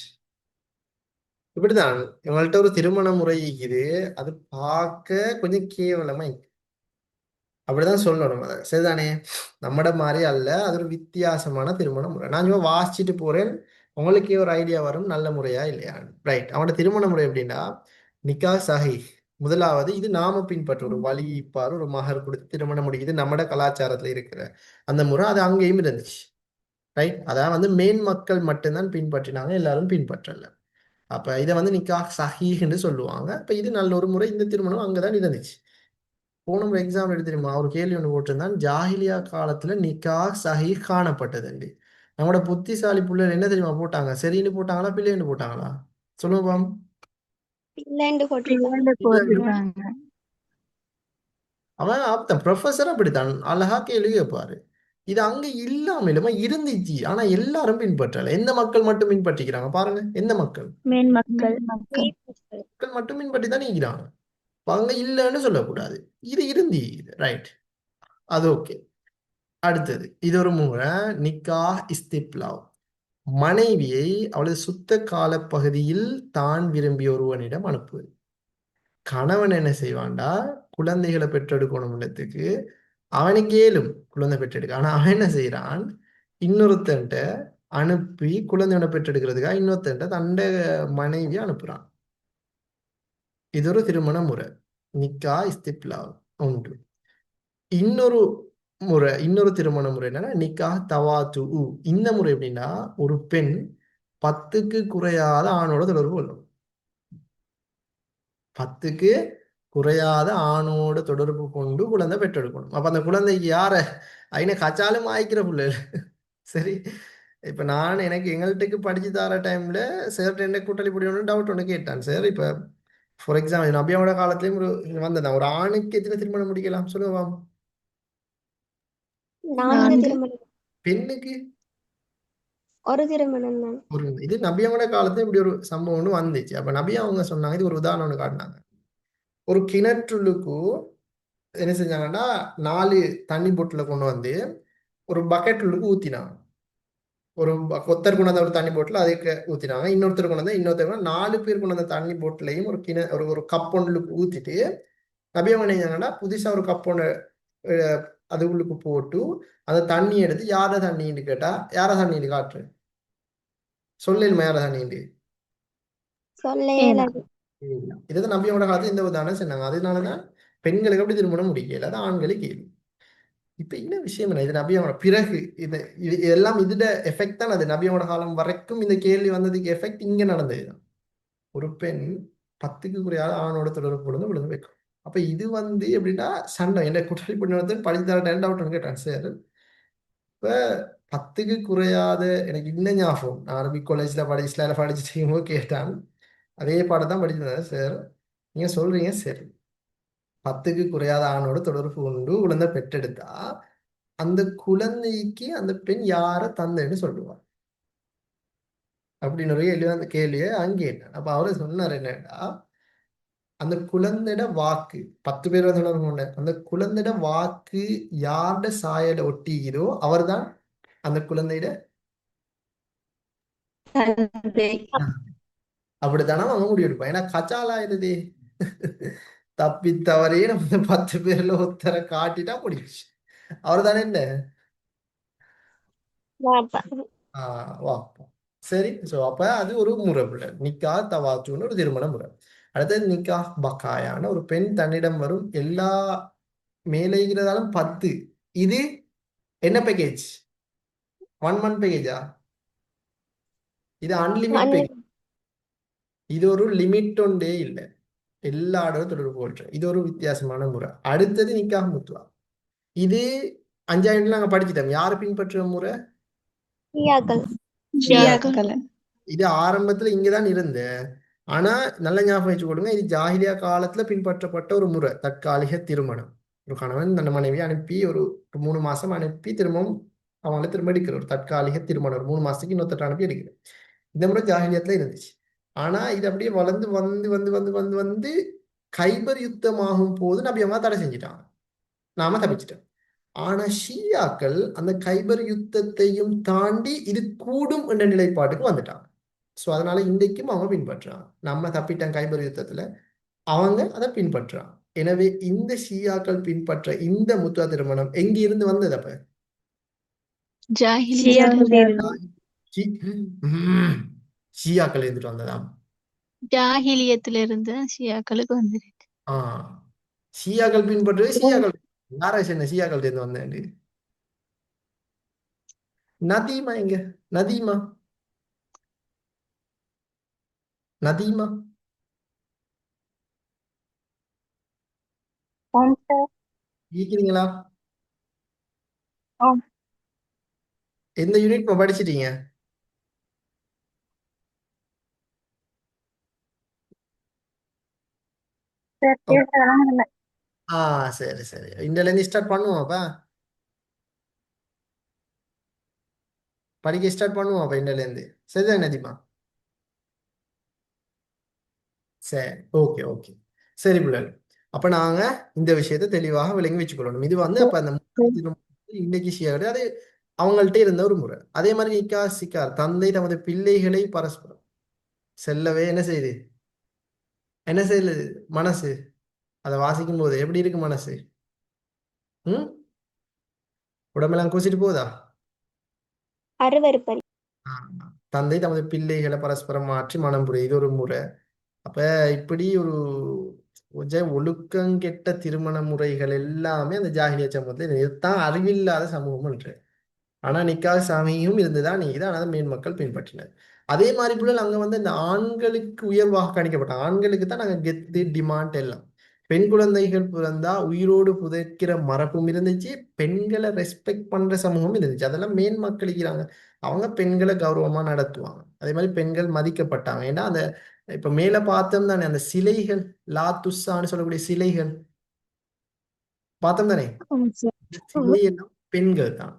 S1: இப்படிதான் இவங்கள்ட்ட ஒரு திருமண முறை இருக்குது. அது பார்க்க கொஞ்சம் கேவலமா இருக்கு. அப்படிதான் சொல்லணும். அதை சரிதானே? நம்மட மாதிரி அல்ல, அது ஒரு வித்தியாசமான திருமண முறை. நான் சும்மா வாசிச்சுட்டு போறேன், உங்களுக்கே ஒரு ஐடியா வரும் நல்ல முறையா இல்லையா. ரைட். அவனோட திருமண முறை எப்படின்னா, நிக்கா சஹி. முதலாவது, இது நாம பின்பற்ற ஒரு வழி இப்பாரு ஒரு மகர் கொடுத்து திருமணம் முடிக்குது. நம்மட கலாச்சாரத்துல இருக்கிற அந்த முறை அது அங்கேயும் இருந்துச்சு. ரைட். அதான் வந்து மேன் மக்கள் மட்டும்தான் பின்பற்றினாங்க, எல்லாரும் பின்பற்றல. அப்ப இதை வந்து நிக்கா சஹீஹ்ன்னு சொல்லுவாங்க. அப்ப இது நல்ல ஒரு முறை. இந்த திருமணம் அங்கதான் இருந்துச்சு. போன முறை எக்ஸாம் எடுத்து தெரியுமா, ஒரு கேள்வி ஒன்று போட்டிருந்தான், ஜாஹிலியா காலத்துல நிக்கா சஹீஹ் காணப்பட்டதுண்டு. நம்மளோட புத்திசாலி பிள்ளைகள் என்ன தெரியுமா போட்டாங்க? சரின்னு போட்டாங்களா பிள்ளைன்னு போட்டாங்களா? சொல்லுங்க பாம்.
S2: இல்லைன்னு போட்டிருக்காங்க.
S3: போட்டிருக்காங்க.
S1: அவன் அப்பதான் ப்ரொஃபஸர் அப்படித்தான் அழகா கேள்வி கேட்பாரு. இது அங்க இல்லாம இல்லமா இருந்துச்சு, ஆனா எல்லாரும் பின்பற்றல. எந்த மக்கள் மட்டும் பின்பற்றிக்கிறாங்க பாருங்க. எந்த மக்கள்?
S4: மேன் மக்கள்.
S1: மக்கள் மட்டும் பின்பற்றி தான் இருக்கிறாங்க. அங்க இல்லைன்னு சொல்லக்கூடாது. இது இருந்து. ரைட். அது ஓகே. அடுத்தது, இது ஒரு முறை நிக்கா இஸ்திப்லாவ். மனைவியை அவளது சுத்த கால பகுதியில் தான் விரும்பிய ஒருவனிடம் அனுப்புவது. கணவன் என்ன செய்வான்டா, குழந்தைகளை பெற்றெடுக்கணும் இல்லத்துக்கு, அவனுக்கு ஏலும் குழந்தை பெற்றெடுக்க. ஆனா அவன் என்ன செய்யறான், இன்னொருத்தன்ட்ட அனுப்பி குழந்தையோட பெற்றெடுக்கிறதுக்காக இன்னொருத்தன்ட்ட தண்ட மனைவியை அனுப்புறான். இது ஒரு திருமண முறை. நிக்கா இஸ்திப்லாவ் ஒன்று. இன்னொரு முறை, இன்னொரு திருமண முறை என்னன்னா நிக்கா தவாத்து. இந்த முறை எப்படின்னா, ஒரு பெண் 10க்கு குறையாத ஆணோட தொடர்பு கொள்ளும். 10க்கு குறையாத ஆணோட தொடர்பு கொண்டு குழந்தை பெற்றெடுக்கணும். அப்ப அந்த குழந்தைக்கு யார ஐன கச்சாலும் ஆயிக்கிற புள்ள. சரி, இப்ப நான் எனக்கு எங்கள்கிட்ட படிச்சு தர டைம்ல சார் என்ன கூட்டாளி படிக்கணும்னு டவுட் ஒன்று கேட்டான் சார். இப்ப ஃபார் எக்ஸாம்பிள் நபியாவோட காலத்திலயும் வந்ததான் ஒரு ஆணுக்கு எத்தனை திருமணம் முடிக்கலாம் சொல்லுங்க.
S2: 4
S3: 4.
S2: திருமணம்,
S1: பெண்ணுக்கு
S2: ஒரு திருமணம் தான்.
S1: ஒரு இது நபியாவோட காலத்துல இப்படி ஒரு சம்பவம் ஒன்று வந்துச்சு. அப்ப நபியா அவங்க சொன்னாங்க, இது ஒரு உதாரணம் ஒன்று காட்டினாங்க. ஒரு கிணற்றுக்கு என்ன செஞ்சாங்கன்னா 4 தண்ணி பொட்டில கொண்டு வந்து ஒரு பக்கெட்டுக்கு ஊத்தினாங்க. ஒரு கொத்தர் கொண்டு வந்த ஒரு தண்ணி போட்டில் அதுக்கு ஊத்தினாங்க. இன்னொருத்தர் கொண்டு வந்து இன்னொருத்தர் 4 பேர் கொண்டு வந்த தண்ணி போட்டிலையும் ஒரு ஒரு கப் ஒன்று ஊத்திட்டு நபியா என்ன செஞ்சாங்கன்னா புதுசா ஒரு கப் ஒன்று அதுக்குள்ளுக்கு போட்டு அந்த தண்ணி எடுத்து யார தண்ணின்னு கேட்டா யார தண்ணின்னு காட்டுரு சொல்லலுமா யார தண்ணின்னு.
S2: சொல்ல
S4: ஏலா
S2: இயலாது.
S1: இதுதான் நபியோட காலத்துல இந்த உதாரணம் சொன்னாங்க. அதனாலதான் பெண்களுக்கு அப்படி திருமணம் முடிக்கல, அது ஆண்களுக்கு கேள்வி. இப்ப என்ன விஷயம் என்ன, இது நபியோட பிறகு இது எல்லாம் இதுட எஃபெக்ட் தான். அது நபியோட காலம் வரைக்கும் இந்த கேள்வி வந்ததுக்கு எஃபெக்ட் இங்க நடந்ததுதான். ஒரு பெண் 10க்கு குறையாத ஆணோட தொடர்பு கொண்டு விழுந்து வைக்கும். அப்ப இது எப்படின்னா சண்டை என்ன கூட்டாளி பண்ணி வந்து படிச்சு தர டவுட் கேட்டான் சார். இப்ப 10க்கு குறையாத எனக்கு இன்னும் ஞாபகம், நான் அரபி காலேஜ்ல படிச்சுட்டு கேட்டான். அதே பாடம் தான் படிச்சிருந்தேன் சார். நீங்க சொல்றீங்க சரி, 10க்கு குறையாத ஆணோட தொடர்பு கொண்டு குழந்தை பெற்றெடுத்தா அந்த குழந்தைக்கு அந்த பெண் யார தந்தைன்னு சொல்லுவார் அப்படின்னு ஒரு கேள்வி. அந்த கேள்வியை அங்கே என்ன அப்ப அவரு சொன்னார் என்னடா, அந்த குழந்தைட வாக்கு 10 பேர் வந்து அந்த குழந்தைட வாக்கு யார்ட சாயல ஒட்டிக்கிறோ அவர்தான் அந்த குழந்தைட
S2: தந்தை.
S1: அப்படித்தானே அவங்க முடிவு எடுப்பான். ஏன்னா கச்சாலா இருதே தப்பி தவறே நம்ம இந்த 10 பேர்ல ஒருத்தரை காட்டிட்டா முடிச்சு அவர் தானே என்ன
S2: வாப்பா.
S1: வாப்பா. சரி, சோ அப்ப அது ஒரு முறை பிள்ளை நிக்கா தவாத்துன்னு ஒரு திருமண முறை. அடுத்தது நிக்கா பக்காயான ஒரு பெண் தன்னிடம் வரும் எல்லா மேலேகிறதாலும் 10. இது என்ன பேக்கேஜ்? 1 மந்த் பேக்கேஜா? இது அன்லிமிட் பேக்கேஜ். இது ஒரு லிமிட் ஒன்றே இல்லை, எல்லாரோட தொடர்பு கொள்ற இது ஒரு வித்தியாசமான முறை. அடுத்தது நிக்காஹ் முத்வா. இது 5ஆம் நாங்க படிச்சிட்டோம். யாரு பின்பற்ற முறை?
S2: ஷியாக்கள்.
S3: ஷியாக்கள்.
S1: இது ஆரம்பத்துல இங்கதான் இருந்த. ஆனா நல்ல ஞாபகம் வச்சு கொடுங்க, இது ஜாஹிலியா காலத்துல பின்பற்றப்பட்ட ஒரு முறை. தற்காலிக திருமணம். ஒரு கணவன் தன் மனைவியை அனுப்பி ஒரு 3 மாசம் அனுப்பி திரும்பவும் அவங்கள திரும்ப எடுக்கிற ஒரு தற்காலிக திருமணம். ஒரு 3 மாசத்துக்கு இன்னொருத்தர் அனுப்பி எடுக்கிற இந்த முறை ஜாஹிலியத்துல இருந்துச்சு. ஆனா இது அப்படியே வளர்ந்து வந்து வந்து வந்து வந்து வந்து கைபர் யுத்தம் ஆகும் போது நபி அவங்க தடை செஞ்சுட்டாங்க, நாம தப்பிச்சிட்டோம். ஆனா ஷியாக்கள் அந்த கைபர் யுத்தத்தையும் தாண்டி இது கூடும் என்ற நிலைப்பாட்டுக்கு வந்துட்டாங்க. ஸோ அதனால இன்றைக்கும் அவங்க பின்பற்றுறாங்க. நம்ம தப்பிட்டோம் கைபர் யுத்தத்துல, அவங்க அதை பின்பற்றுறாங்க. எனவே இந்த ஷியாக்கள் பின்பற்ற இந்த முத்துவ திருமணம் எங்க இருந்து வந்தது? அப்ப
S3: ஜாஹிலியா.
S1: ஷியாக்கள் இருந்துட்டு வந்ததாம்.
S3: ஜாஹிலியத்திலிருந்து ஷியாக்களுக்கு வந்திருக்கு.
S1: ஷியாக்கள் பின்பற்றுவது ஷியாக்கள் யாரா சொன்ன ஷியாக்கள் இருந்து வந்தேன்? நதீமா எங்க? நதீமா நதீமா கேக்குறீங்களா? எந்த யூனிட் படிச்சிட்டீங்க? சரி சரி, இன்றையில இருந்து ஸ்டார்ட் பண்ணுவோம். அப்ப படிக்க ஸ்டார்ட் பண்ணுவோம். அப்ப இன்றையில இருந்து சரிதான் நதிமா? சரி, ஓகே ஓகே. சரி பிள்ளைகள், அப்ப நாங்க இந்த விஷயத்தை தெளிவாக விளங்கி வச்சுக்கொள்ளணும். இது அப்ப அந்த இன்னைக்கு ஷியாடு அது அவங்கள்ட்ட இருந்த ஒரு முறை. அதே மாதிரி நிக்கா சிக்கார், தந்தை தமது பிள்ளைகளை பரஸ்பரம் செல்லவே என்ன செய்யுது? என்ன செய்யுது மனசு? அதை வாசிக்கும் போது எப்படி இருக்கு மனசு? உடம்பெல்லாம் கூசிட்டு போதா?
S2: அருவருப்பறி.
S1: தந்தை தமது பிள்ளைகளை பரஸ்பரம் மாற்றி மனம் புரியுது, இது ஒரு முறை. அப்ப இப்படி ஒரு ஒழுக்கங்கெட்ட திருமண முறைகள் எல்லாமே அந்த ஜாகிலிய சமூகத்துல இதுதான் அறிவில்லாத சமூகம் என்று. ஆனா நிக்காஹ் சாமியும் இருந்துதான் இதான் அதை மேன் மக்கள் பின்பற்றினர். அதே மாதிரி போல அங்க இந்த ஆண்களுக்கு உயர்வாக கணிக்கப்பட்டாங்க. ஆண்களுக்கு தான் நாங்க கெத்து டிமாண்ட் எல்லாம். பெண் குழந்தைகள் பிறந்தா உயிரோடு புதைக்கிற மரபும் இருந்துச்சு, பெண்களை ரெஸ்பெக்ட் பண்ற சமூகம் இருந்துச்சு. அதெல்லாம் மேன் மக்கள் இருக்கிறாங்க. அவங்க பெண்களை கௌரவமா நடத்துவாங்க. அதே மாதிரி பெண்கள் மதிக்கப்பட்டாங்க. ஏன்னா அந்த இப்ப மேல பார்த்தோம் தானே அந்த சிலைகள், லா துஸ்ஸான்னு சொல்லக்கூடிய சிலைகள் பார்த்தோம் தானே,
S4: ஆமாம் சார்.
S1: சிலை எல்லாம் பெண்கள் தான்,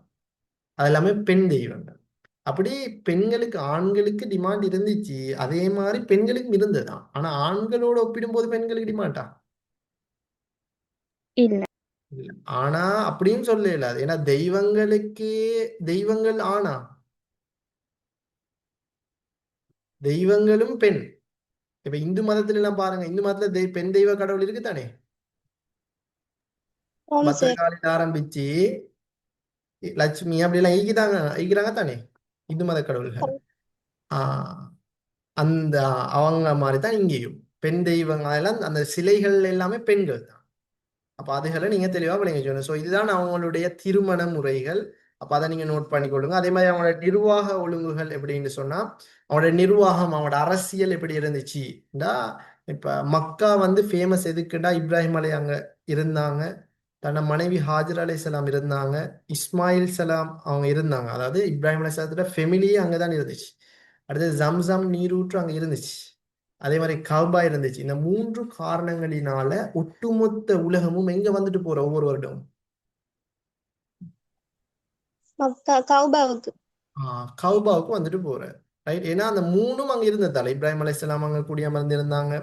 S1: அது எல்லாமே பெண் தெய்வங்கள். அப்படி பெண்களுக்கு ஆண்களுக்கு டிமாண்ட் இருந்துச்சு, அதே மாதிரி பெண்களுக்கும் இருந்ததுதான். ஆனா ஆண்களோட ஒப்பிடும்போது பெண்களுக்கு டிமாண்டா
S4: இல்ல.
S1: இல்ல. ஆனா அப்படின்னு சொல்ல இயலாது. ஏன்னா தெய்வங்களுக்கே தெய்வங்கள் ஆனா தெய்வங்களும் பெண். இப்ப இந்து மதத்துல எல்லாம் பாருங்க, இந்து மதத்துல பெண் தெய்வ கடவுள் இருக்குதானே.
S2: ஓம் சார்.
S1: பத்திரகாளியில ஆரம்பிச்சு லட்சுமி அப்படி எல்லாம் ஈக்கிறாங்க தானே இந்து மத கடவுள்கள். ஆஹ் அந்த அவங்க மாதிரி தான் இங்கேயும் பெண் தெய்வங்கள் எல்லாம், அந்த சிலைகள் எல்லாமே பெண்கள் தான். அப்ப அதுகளை நீங்க தெளிவா விளங்கி சொல்லணும். ஸோ இதுதான் அவங்களுடைய திருமண முறைகள். அப்ப அதை நீங்க நோட் பண்ணிக்கொள்ளுங்க. அதே மாதிரி அவங்களோட நிர்வாக ஒழுங்குகள் எப்படின்னு சொன்னா, அவங்களோட நிர்வாகம், அவங்களோட அரசியல் எப்படி இருந்துச்சுடா, இப்ப மக்கா வந்து ஃபேமஸ் எதுக்குடா, இப்ராஹிம் அலை அங்க இருந்தாங்க, தன்னை மனைவி ஹாஜர் அலைஹிஸ்ஸலாம் இருந்தாங்க, இஸ்மாயில் சலாம் அவங்க இருந்தாங்க. அதாவது இப்ராஹிம் அலைஹிஸ்ஸலாத்தோட ஃபெமிலியே அங்கதான் இருந்துச்சு. அடுத்து ஜம்சம் நீரூற்று அங்க இருந்துச்சு. அதே மாதிரி கல்பா இருந்துச்சு. இந்த மூன்று காரணங்களினால ஒட்டுமொத்த உலகமும் எங்க வந்துட்டு போற ஒவ்வொரு வருடமும்
S2: மக்கா கௌபாவுக்கு.
S1: கல்பாவுக்கு வந்துட்டு போற. ரைட். ஏன்னா அந்த மூணும் அங்க இருந்ததால இப்ராஹிம் அலைஹிஸ்ஸலாம் அங்க குடியமர்ந்து இருந்தாங்க.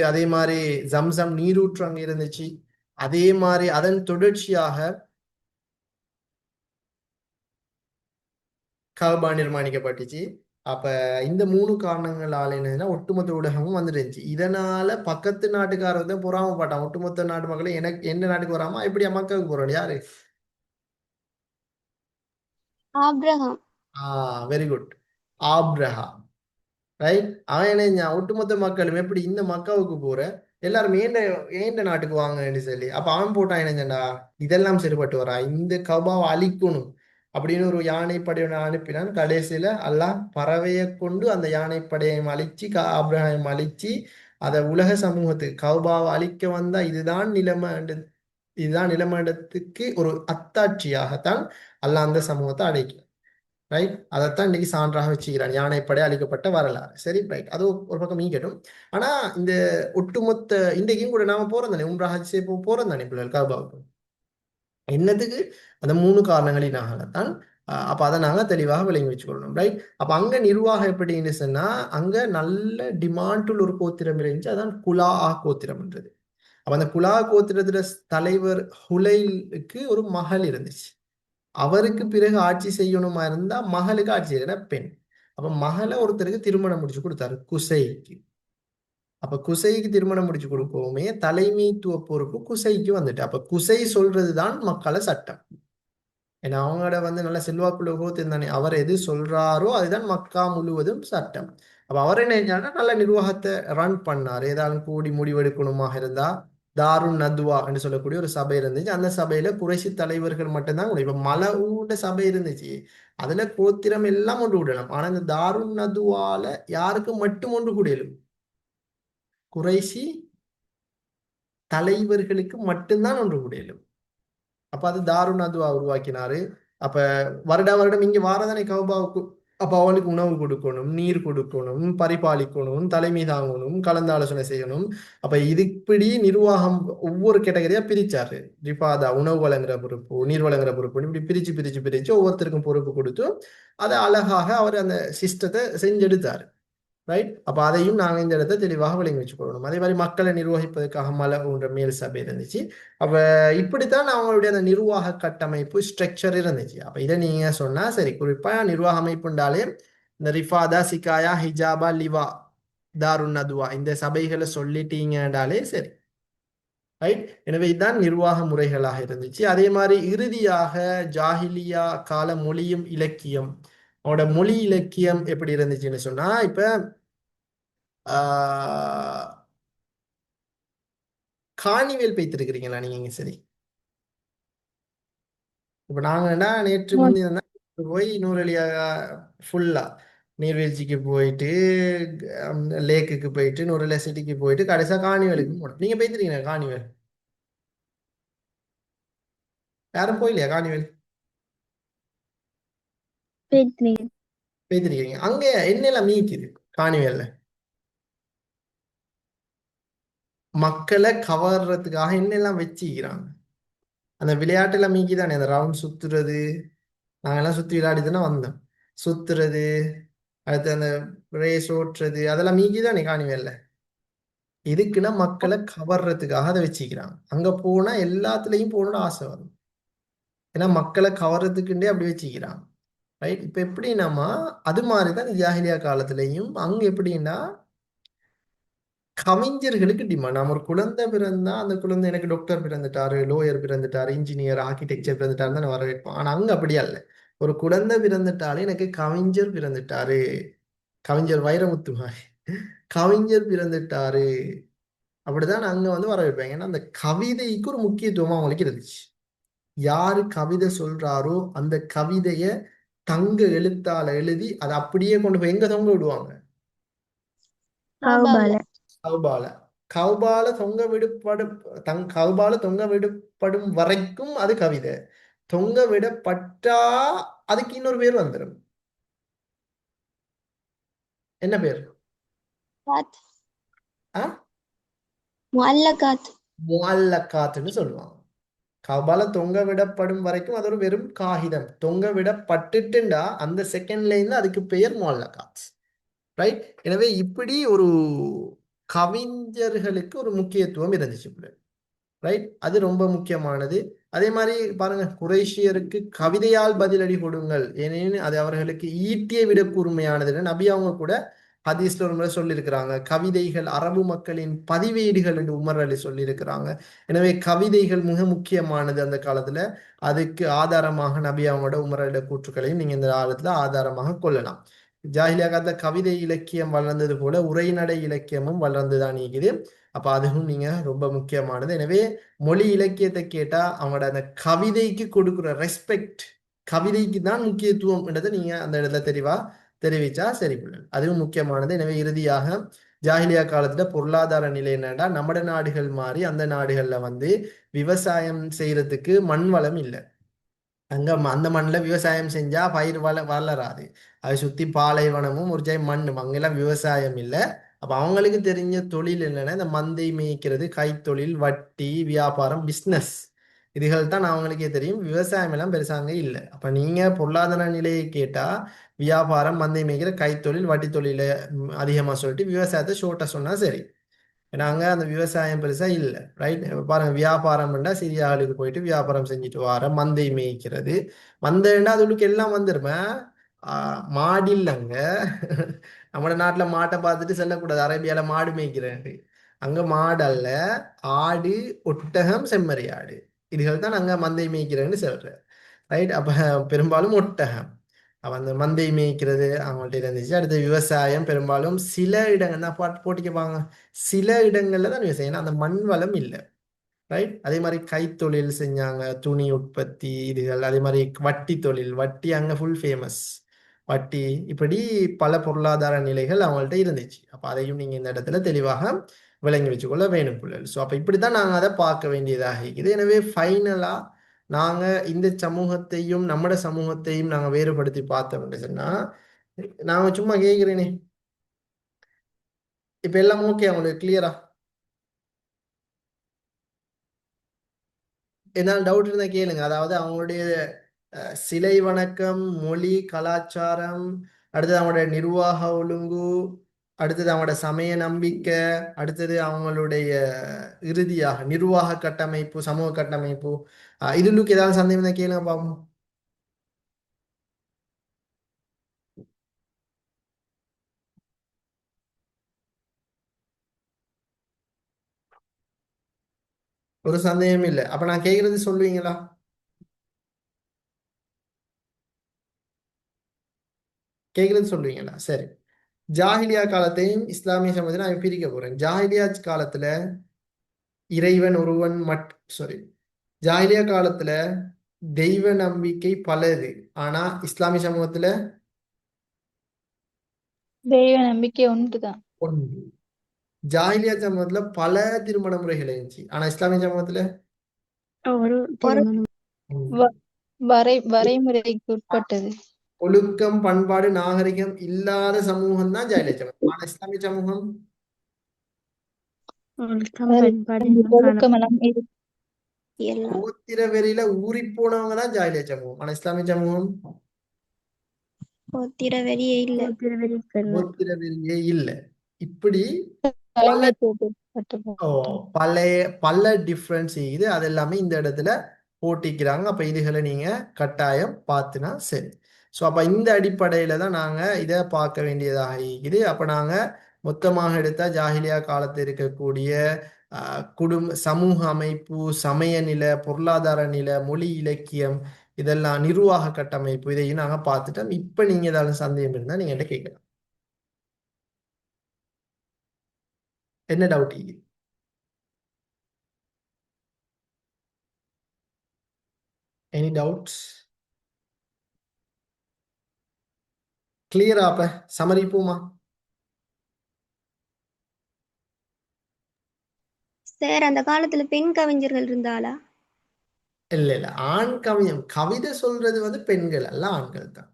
S1: அதே மாதிரி ஜம்சம் நீரூற்று அங்க இருந்துச்சு. அதே மாதிரி அதன் தொடர்ச்சியாக கல்பா நிர்மாணிக்கப்பட்டுச்சு. அப்ப இந்த மூணு காரணங்களால என்னதுன்னா ஒட்டுமொத்த உலகமும் வந்துட்டு இருந்துச்சு. இதனால பக்கத்து நாட்டுக்காரர் தான் பொறாமப்பட்டான். ஒட்டுமொத்த நாட்டு மக்களும் எனக்கு எந்த நாட்டுக்கு வராம இப்படி மக்காவுக்கு போறோம் யாரு.
S2: Abraham.
S1: Very good. Abraham. Right. அவன் என்ன செஞ்சான், ஒட்டுமொத்த மக்களும் எப்படி இந்த மக்காவுக்கு போற, எல்லாரும் ஏண்ட ஏண்ட நாட்டுக்கு வாங்கன்னு சொல்லி அப்ப அவன் போட்டான் என்ன செஞ்சா, இதெல்லாம் சரிப்பட்டு வரா, இந்த கபாவை அழிக்கணும் அப்படின்னு ஒரு யானைப்படையை அனுப்பினான். கடைசியில அல்லாஹ் பறவையை கொண்டு அந்த யானைப்படையை அழிச்சு ஆப்ரஹாம் அழிச்சு அதை உலக சமூகத்துக்கு கௌபாவை அழிக்க வந்தா இதுதான் நிலைமண்டத்துக்கு ஒரு அத்தாட்சியாகத்தான் அல்லாஹ் அந்த சமூகத்தை அடைக்கும். ரைட். அதைத்தான் இன்னைக்கு சான்றாக வச்சுக்கிறான், யானைப்படை அழிக்கப்பட்ட வரலாறு. சரி, ரைட். அது ஒரு பக்கம் நீக்கட்டும். ஆனா இந்த ஒட்டுமொத்த இன்றைக்கும் கூட நாம போறோம் தானே, உம்ரா ஹஜ் இப்போ போறோம் தானே பிள்ளைகள் கபாவுக்கு. என்னதுக்கு, அந்த மூணு காரணங்களினால்தான். அப்ப அதை நாங்க தெளிவாக விளங்கி வச்சுக்கொள்ளணும். ரைட். அப்ப அங்க நிர்வாகம் எப்படின்னு சொன்னா, அங்க நல்ல டிமாண்டுள்ள ஒரு கோத்திரம் இருந்துச்சு, அதான் குலா கோத்திரம்ன்றது. அப்ப அந்த குலா கோத்திரத்துல தலைவர் ஹுலைலுக்கு ஒரு மகள் இருந்துச்சு. அவருக்கு பிறகு ஆட்சி செய்யணுமா இருந்தா மகளுக்கு ஆட்சி செய்யற பெண். அப்ப மகளை ஒருத்தருக்கு திருமணம் முடிச்சு கொடுத்தாரு, குசைக்கு. அப்ப குசைக்கு திருமணம் முடிச்சு கொடுக்கவுமே தலைமைத்துவ பொறுப்பு குசைக்கு வந்துட்டு, அப்ப குசை சொல்றதுதான் மக்களை சட்டம். ஏன்னா அவங்களோட வந்து நல்ல செல்வாக்குள்ள கோத்திரம் தானே, அவர் எது சொல்றாரோ அதுதான் மக்கா முழுவதும் சட்டம். அப்ப அவர் என்ன செஞ்சாருன்னா நல்ல நிர்வாகத்தை ரன் பண்ணார். ஏதாவது கூடி முடிவெடுக்கணுமாக இருந்தா தாருன் நதுவா என்று சொல்லக்கூடிய ஒரு சபை இருந்துச்சு. அந்த சபையில குறைசி தலைவர்கள் மட்டும்தான் கூட, இப்ப மலஊட சபை இருந்துச்சு, அதுல கோத்திரம் எல்லாம் ஒன்று விடலாம். ஆனா இந்த தாருன் நதுவால யாருக்கு மட்டும் ஒன்று கூடியலும், குறைசி தலைவர்களுக்கு மட்டும்தான் ஒன்று கூடியலும். அப்ப அது தாருன் அதுவா உருவாக்கினாரு. அப்ப வருடம் இங்க வாரதானே கௌபாவுக்கு. அப்ப அவளுக்கு உணவு கொடுக்கணும், நீர் கொடுக்கணும், பரிபாலிக்கணும், தலைமை தாங்கணும், கலந்து ஆலோசனை செய்யணும். அப்ப இது இப்படி நிர்வாகம் ஒவ்வொரு கேட்டகரியா பிரிச்சாரு. ரிஃபாதா உணவு வழங்குற பொறுப்பு, நீர் வழங்குற பொறுப்பு, இப்படி பிரிச்சு பிரிச்சு பிரிச்சு ஒவ்வொருத்தருக்கும் பொறுப்பு கொடுத்து அதை அழகாக அவர் அந்த சிஸ்டத்தை செஞ்செடுத்தாரு. ரைட். அப்ப அதையும் நாங்க இந்த இடத்த தெளிவாக விளங்கி வச்சுக்கொள்ளணும். அதே மாதிரி மக்களை நிர்வகிப்பதற்காக மலகுன்ற மேல் சபை இருந்துச்சு. அப்ப இப்படித்தான் அவங்களுடைய அந்த நிர்வாக கட்டமைப்பு ஸ்ட்ரக்சர் இருந்துச்சு. அப்ப இதை நீங்க சொன்னா சரி, குறிப்பா நிர்வாக அமைப்புண்டாலே இந்த ரிஃபாதா, சிகாயா, ஹிஜாபா, லிவா, தாருன் நதுவா இந்த சபைகளை சொல்லிட்டீங்கன்றாலே சரி. ரைட். எனவே இதுதான் நிர்வாக முறைகளாக இருந்துச்சு. அதே மாதிரி இறுதியாக ஜாஹிலியா கால மொழியும் இலக்கியம், அவனோட மொழி இலக்கியம் எப்படி இருந்துச்சுன்னு சொன்னா, இப்ப ஆஹ் காணிவேல் பெய்திருக்கிறீங்களா நீங்க? சரி. இப்ப நாங்க என்ன நேற்று முந்தின போய் நூறலியா ஃபுல்லா நீர்வீழ்ச்சிக்கு போயிட்டு லேக்குக்கு போயிட்டு நூறலியா சிட்டிக்கு போயிட்டு கடைசியா காணிவேலுக்கு போனோம். நீங்க போய்த்திருக்கீங்க காணிவேல்? யாரும் போயிலையா காணிவேல்?
S4: பேத்திரிக்கேன்.
S1: பேத்திருக்கீங்க அங்க என்னெல்லாம் மீக்குது காணிவேல்ல மக்களை கவர்றதுக்காக என்னெல்லாம் வச்சுக்கிறாங்க அந்த விளையாட்டுல மீக்கிதானே அந்த ரவுண்ட் சுத்துறது நாங்கெல்லாம் சுத்தி விளையாடிதானே வந்தோம் சுத்துறது அடுத்து அந்த ரேஸ் ஓட்டுறது அதெல்லாம் மீக்கிதானே காணிவேல்ல இதுக்குன்னா மக்களை கவர்றதுக்காக அதை வச்சுக்கிறாங்க அங்க போனா எல்லாத்துலயும் போகணும்னு ஆசை வரும் ஏன்னா மக்களை கவர்றதுக்குண்டே அப்படி வச்சுக்கிறாங்க ரைட் இப்ப எப்படின்னாமா அது மாதிரிதான் ஜாஹிலியா காலத்திலையும் அங்க எப்படின்னா கவிஞர்களுக்கு டிமாண்ட் நம்ம ஒரு குழந்தை பிறந்தா அந்த குழந்தை எனக்கு டாக்டர் பிறந்துட்டாரு லோயர் பிறந்துட்டாரு இன்ஜினியர் ஆர்கிடெக்சர் பிறந்துட்டாரு தான் வரவேற்போம் ஆனா அங்க அப்படியா இல்லை ஒரு குழந்தை பிறந்துட்டாலே எனக்கு கவிஞர் பிறந்துட்டாரு கவிஞர் வைரமுத்து மாதிரி கவிஞர் பிறந்துட்டாரு அப்படிதான் அங்க வந்து வரவேற்பாங்க ஏன்னா அந்த கவிதைக்கு ஒரு முக்கியத்துவம் அவங்களுக்கு இருந்துச்சு யாரு கவிதை சொல்றாரோ அந்த கவிதைய தங்க எழுத்தால எழுதி அதை அப்படியே கொண்டு போய் எங்க தொங்க விடுவாங்க
S4: கௌபால.
S1: கௌபால கௌபால தொங்க விடப்படும் கௌபால தொங்க விடப்படும் வரைக்கும் அது கவிதை தொங்க விடப்பட்டா அதுக்கு இன்னொரு பேர் வந்துடும் என்ன பேர்
S2: காத்
S1: ஆ
S2: முஅல்லகாத்
S1: முஅல்லகாத்துன்னு சொல்லுவாங்க கௌபால தொங்க விடப்படும் வரைக்கும் அது ஒரு வெறும் காகிதம் தொங்க விடப்பட்டுட்டுண்டா அந்த செகண்ட்ல இருந்து அதுக்கு பெயர் முஅல்லகாத் ரைட் எனவே இப்படி ஒரு கவிஞர்களுக்கு ஒரு முக்கியத்துவம் இருந்துச்சு ரைட் அது ரொம்ப முக்கியமானது அதே மாதிரி பாருங்க குறைஷியருக்கு கவிதையால் பதிலடி கொடுங்கள் ஏனெனில் அது அவர்களுக்கு ஈட்டியை விட கூர்மையானது நபி அவங்க கூட ஹதீஸ்ல ஒரு முறை சொல்லியிருக்கிறாங்க கவிதைகள் அரபு மக்களின் பதிவேடுகள் என்று உமர் அலி சொல்லியிருக்கிறாங்க எனவே கவிதைகள் மிக முக்கியமானது அந்த காலத்துல அதுக்கு ஆதாரமாக நபி அவங்களோட உமர் அலியோட கூற்றுக்களையும் நீங்க இந்த காலத்துல ஆதாரமாக கொள்ளலாம் ஜாஹிலியா காலத்துல கவிதை இலக்கியம் வளர்ந்தது போல உரைநடை இலக்கியமும் வளர்ந்துதான் இருக்குது அப்ப அதுவும் நீங்க ரொம்ப முக்கியமானது எனவே மொழி இலக்கியத்தை கேட்டா அவங்களோட அந்த கவிதைக்கு கொடுக்குற ரெஸ்பெக்ட் கவிதைக்கு தான் முக்கியத்துவம் என்றதை நீங்க அந்த இடத்துல தெளிவா தெரிவிச்சா சரி பிள்ளை அதுவும் முக்கியமானது எனவே இறுதியாக ஜாஹிலியா காலத்துல பொருளாதார நிலை என்னன்னா நம்ம நாடுகள் மாதிரி அந்த நாடுகள்ல வந்து விவசாயம் செய்யறதுக்கு மண் வளம் இல்லை அங்க அந்த மண்ணில் விவசாயம் செஞ்சா பயிர் வளராது அதை சுத்தி பாலைவனமும் ஒரு ஜாய் மண்ணும் அங்கெல்லாம் விவசாயம் இல்லை அப்ப அவங்களுக்கு தெரிஞ்ச தொழில் என்னன்னா இந்த மந்தை மேய்க்கிறது கைத்தொழில் வட்டி வியாபாரம் பிஸ்னஸ் இதுகள் தான் அவங்களுக்கே தெரியும் விவசாயம் எல்லாம் பெருசாங்க இல்லை அப்ப நீங்க பொருளாதார நிலையை கேட்டா வியாபாரம் மந்தை மேய்க்கிற கைத்தொழில் வட்டி தொழில அதிகமா சொல்லிட்டு விவசாயத்தை ஷோர்ட்டா சொன்னா சரி ஏன்னா அங்க அந்த விவசாயம் பெருசா இல்லை ரைட் பாருங்க வியாபாரம்னா சிறிய ஆளுக்கு போயிட்டு வியாபாரம் செஞ்சுட்டு வர மந்தை மேய்க்கிறது மந்தைன்னா அதுக்கு எல்லாம் வந்துருமே மாடு இல்லைங்க நம்ம நாட்டுல மாட்டை பார்த்துட்டு செல்லக்கூடாது அரேபியால மாடு மேய்க்கிறேன் அங்க மாடு அல்ல ஆடு ஒட்டகம் செம்மறி ஆடு இதுகள் தான் அங்க மந்தை மேய்க்கிறேன்னு சொல்றேன் ரைட் அப்ப பெரும்பாலும் ஒட்டகம் அப்ப அந்த மந்தை மேய்க்கிறது அவங்கள்ட்ட இருந்துச்சு அடுத்து விவசாயம் பெரும்பாலும் சில இடங்கள் தான் போட்டிக்கப்பாங்க சில இடங்கள்ல தான் விவசாயம் ஏன்னா அந்த மண் வளம் இல்லை ரைட் அதே மாதிரி கைத்தொழில் செஞ்சாங்க துணி உற்பத்தி இதுகள் அதே மாதிரி வட்டி தொழில் வட்டி அங்க ஃபுல் ஃபேமஸ் வட்டி இப்படி பல பொருளாதார நிலைகள் அவங்கள்ட்ட இருந்துச்சு அப்ப அதையும் நீங்க இந்த இடத்துல தெளிவாக விளங்கி வச்சுக்கொள்ள வேணும் பிள்ளைகள் ஸோ அப்ப இப்படித்தான் நாங்க அதை பார்க்க வேண்டியதாக இருக்குது எனவே ஃபைனலா நாங்க இந்த சமூகத்தையும் நம்மட சமூகத்தையும் நாங்க வேறுபடுத்தி பார்த்தோம் சொன்னா நாங்க சும்மா கேட்கிறேனே இப்ப எல்லாம் ஓகே அவங்களுக்கு கிளியரா என்னால் டவுட் இருந்தா கேளுங்க அதாவது அவங்களுடைய சிலை வணக்கம் மொழி கலாச்சாரம் அடுத்தது அவங்களுடைய நிர்வாக ஒழுங்கு அடுத்தது அவங்களோட சமய நம்பிக்கை அடுத்தது அவங்களுடைய இறுதியாக நிர்வாக கட்டமைப்பு சமூக கட்டமைப்பு இதுலுக்கு ஏதாவது சந்தேகம் தான் கேளுங்க பாப்போம் ஒரு சந்தேகம் இல்லை அப்ப நான் கேட்கறது சொல்லுவீங்களா கேட்கறது சொல்லுவீங்களா சரி ஜாஹிலியா காலத்தையும் இஸ்லாமிய சமூகத்தை நான் பிரிக்க போறேன் ஜாஹிலியா காலத்துல இறைவன் ஒருவன் சாரி ஜாஹிலியா காலத்துல தெய்வ நம்பிக்கை பலது ஆனா இஸ்லாமிய சமூகத்துல
S3: தெய்வ நம்பிக்கை ஒன்றுதான்.
S1: ஒன்று ஜாஹிலியா சமூகத்துல பல திருமண முறைகள் இருந்துச்சு ஆனா இஸ்லாமிய சமூகத்துல
S4: ஒரு
S2: ஒரு
S4: திருமணம்.
S1: ஒன்று.
S3: வரைமுறைக்கு உட்பட்டது.
S1: ஒழுக்கம் பண்பாடு நாகரிகம் இல்லாத சமூகம் தான் ஜாகிலிய சமூகம். ஆனா இஸ்லாமிய சமூகம்
S4: ஒழுக்கம் பண்பாடு எல்லாம்
S3: ஒழுக்கம்
S4: காணப்படும்.
S3: எல்லாம் இருக்கு.
S2: எல்லாம்
S1: கோத்திர வெறியில ஊறி போனவங்க தான் ஜாகிலிய சமூகம். ஆனா இஸ்லாமிய சமூகம்
S2: கோத்திர வெறியே இல்ல.
S4: கோத்திர வெறிக்கல்ல.
S1: கோத்திர வெறியே இல்லை. இப்படி பல
S3: தலைமைத்துவத்தை
S1: ஓ
S3: கட்டுப்படுத்தும்.
S1: பல டிஃப்ரென்ஸ் இது. அது எல்லாமே இந்த இடத்துல போட்டிக்கிறாங்க. அப்ப இதுகளை நீங்க கட்டாயம் பார்த்துனா சரி. ஸோ அப்ப இந்த அடிப்படையில தான் நாங்க இதை பார்க்க வேண்டியதாக இருக்குது. அப்ப நாங்க மொத்தமாக எடுத்தா ஜாஹிலியா காலத்தில் இருக்கக்கூடிய சமூக அமைப்பு, சமய நிலை, பொருளாதார நிலை, மொழி இலக்கியம், இதெல்லாம் நிர்வாக கட்டமைப்பு, இதையும் நாங்க பார்த்துட்டோம். இப்ப நீங்க ஏதாவது சந்தேகம் இருந்தா நீங்க என்கிட்ட கேட்கலாம். என்ன டவுட்? Any doubts? கிளியரா? அப்ப சமரிப்போமா?
S2: சார் அந்த காலத்துல பெண் கவிஞர்கள் இருந்தாளா?
S1: இல்ல இல்ல, ஆண் கவிஞம் கவிதை சொல்றது வந்து பெண்கள் அல்ல, ஆண்கள் தான்.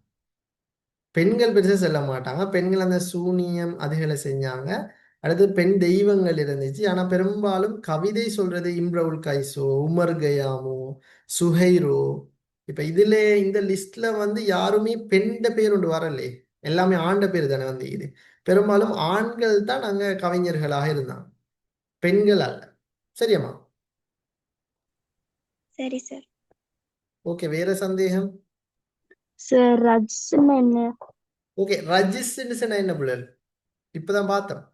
S1: பெண்கள் பெருசா சொல்ல மாட்டாங்க. பெண்கள் அந்த சூனியம் அதுகளை செஞ்சாங்க. அடுத்து பெண் தெய்வங்கள் இருந்துச்சு. ஆனா பெரும்பாலும் கவிதை சொல்றது இம்ரவுல் கைஸோ, உமர் கயாமோ, சுஹைரோ. இப்ப இதுல இந்த லிஸ்ட்ல வந்து யாருமே பெண்ட பேர் ஒன்று வரலே, எல்லாமே ஆண்ட பேர் தானே வந்து இது. பெரும்பாலும் ஆண்கள் தான் நாங்க கவிஞர்களாக இருந்தாங்க, பெண்கள் அல்ல. சரியாம்மா?
S2: சரி சார்.
S1: ஓகே, வேற சந்தேகம்?
S4: சார் ரஜ்ஸ்ன்னா என்ன?
S1: ஓகே, ரஜிஸ்ட்னு சொன்னா என்ன பிள்ளை? இப்பதான் பார்த்தோம்.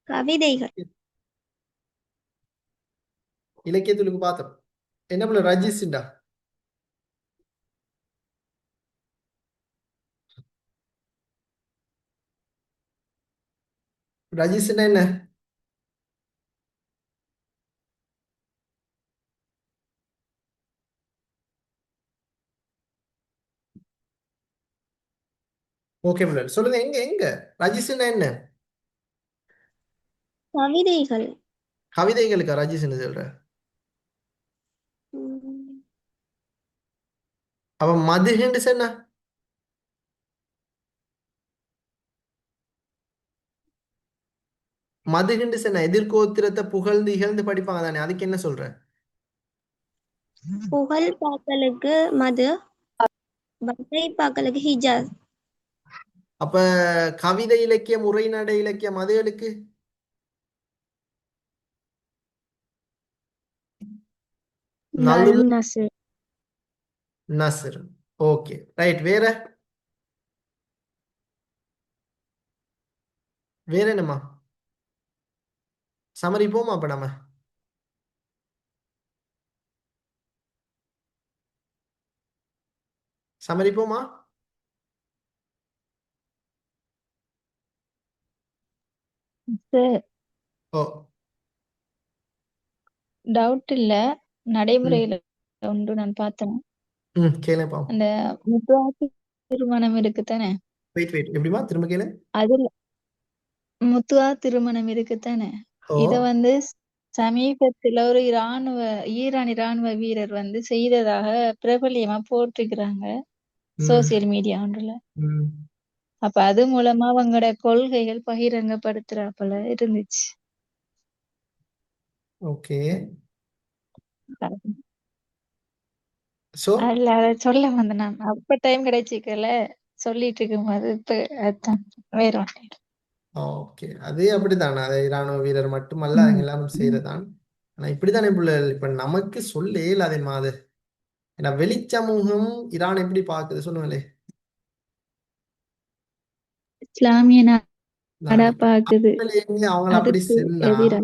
S2: கவிதைகள்.
S1: இலக்கியத்துக்கு பார்த்தோம். என்ன பிள்ளை ரஜிஸ்டா? ரஜிஸ்னா என்ன? ஓகே பிள்ளை, சொல்லுங்க. எங்க எங்க ரஜிஸ்னா என்ன?
S2: கவிதைகள்.
S1: கவிதைகளுக்கா ரஜிஸ்ன்னு சொல்ற?
S2: உம்,
S1: அவ மதுஹிண்டு சொன்னா? மதுஹிண்டு சொன்னா எதிர்கோத்திரத்தை புகழ்ந்து இகழ்ந்து படிப்பாங்க தானே, அதுக்கு என்ன சொல்ற?
S2: புகழ் பாக்களுக்கு மது, வகை பாக்களுக்கு ஹிஜாஸ்.
S1: அப்ப கவிதை இலக்கியம், உரைநடை இலக்கியம் அதுகளுக்கு? நல்லுள்ள
S4: நல்ம் நசீர்.
S1: நஸ்ர். Okay right. வேற வேற என்னம்மா? சமரி போமா அப்ப நம்ம? சமரி போமா?
S3: சார்
S1: ஓ.
S3: டவுட் இல்ல,
S1: ம்
S3: நடைமுறையில ஒன்று நான் பார்த்தேன்.
S1: ம் கேளுப்பா.
S3: அந்த முத்துவாக்கு திருமணம் இருக்குதானே,
S1: வெயிட் வெயிட், எப்படிமா திரும்ப கேளு.
S3: அதுல முத்துவா திருமணம் இருக்குதானே,
S1: ஓ.
S3: இத வந்து சமீபத்துல ஒரு ஈரான் இராணுவ வீரர் வந்து செய்ததாக பிரபலியமா போட்டிருக்கிறாங்க
S1: ம்
S3: சோசியல் மீடியா ஒன்றுல.
S1: ம்
S3: அப்ப அது மூலமா அவங்களோட கொள்கைகள் பகிரங்கப்படுத்துறாப்புல இருந்துச்சு.
S1: ஓகே. சோ
S3: அல்ல, அத சொல்ல வந்த நான் அப்ப டைம் கிடைச்சிக்கல, சொல்லிட்டு இருக்கும்போது இப்ப அதுதான், வேற ஒண்ணு இல்ல.
S1: ஓகே, அது அப்படித்தானே. அது இராணுவ வீரர் மட்டுமல்ல, அவங்க
S3: ம்.
S1: எல்லாரும்
S3: ம்.
S1: செய்யறதான். ஆனா இப்படித்தானே பிள்ளைகள் இப்ப நமக்கு சொல்ல இயலாதே மாது. ஏன்னா வெளிச்சமூகம் ஈரான் எப்படி பாக்குது சொல்லுங்களே.
S3: இஸ்லாமிய
S1: நான்
S3: நாடா
S1: இப்ப
S3: பாக்குது,
S1: உண்மையிலேயே அவங்கள அப்படி
S3: அதுக்கு
S1: சொன்னா,
S3: எதிரா.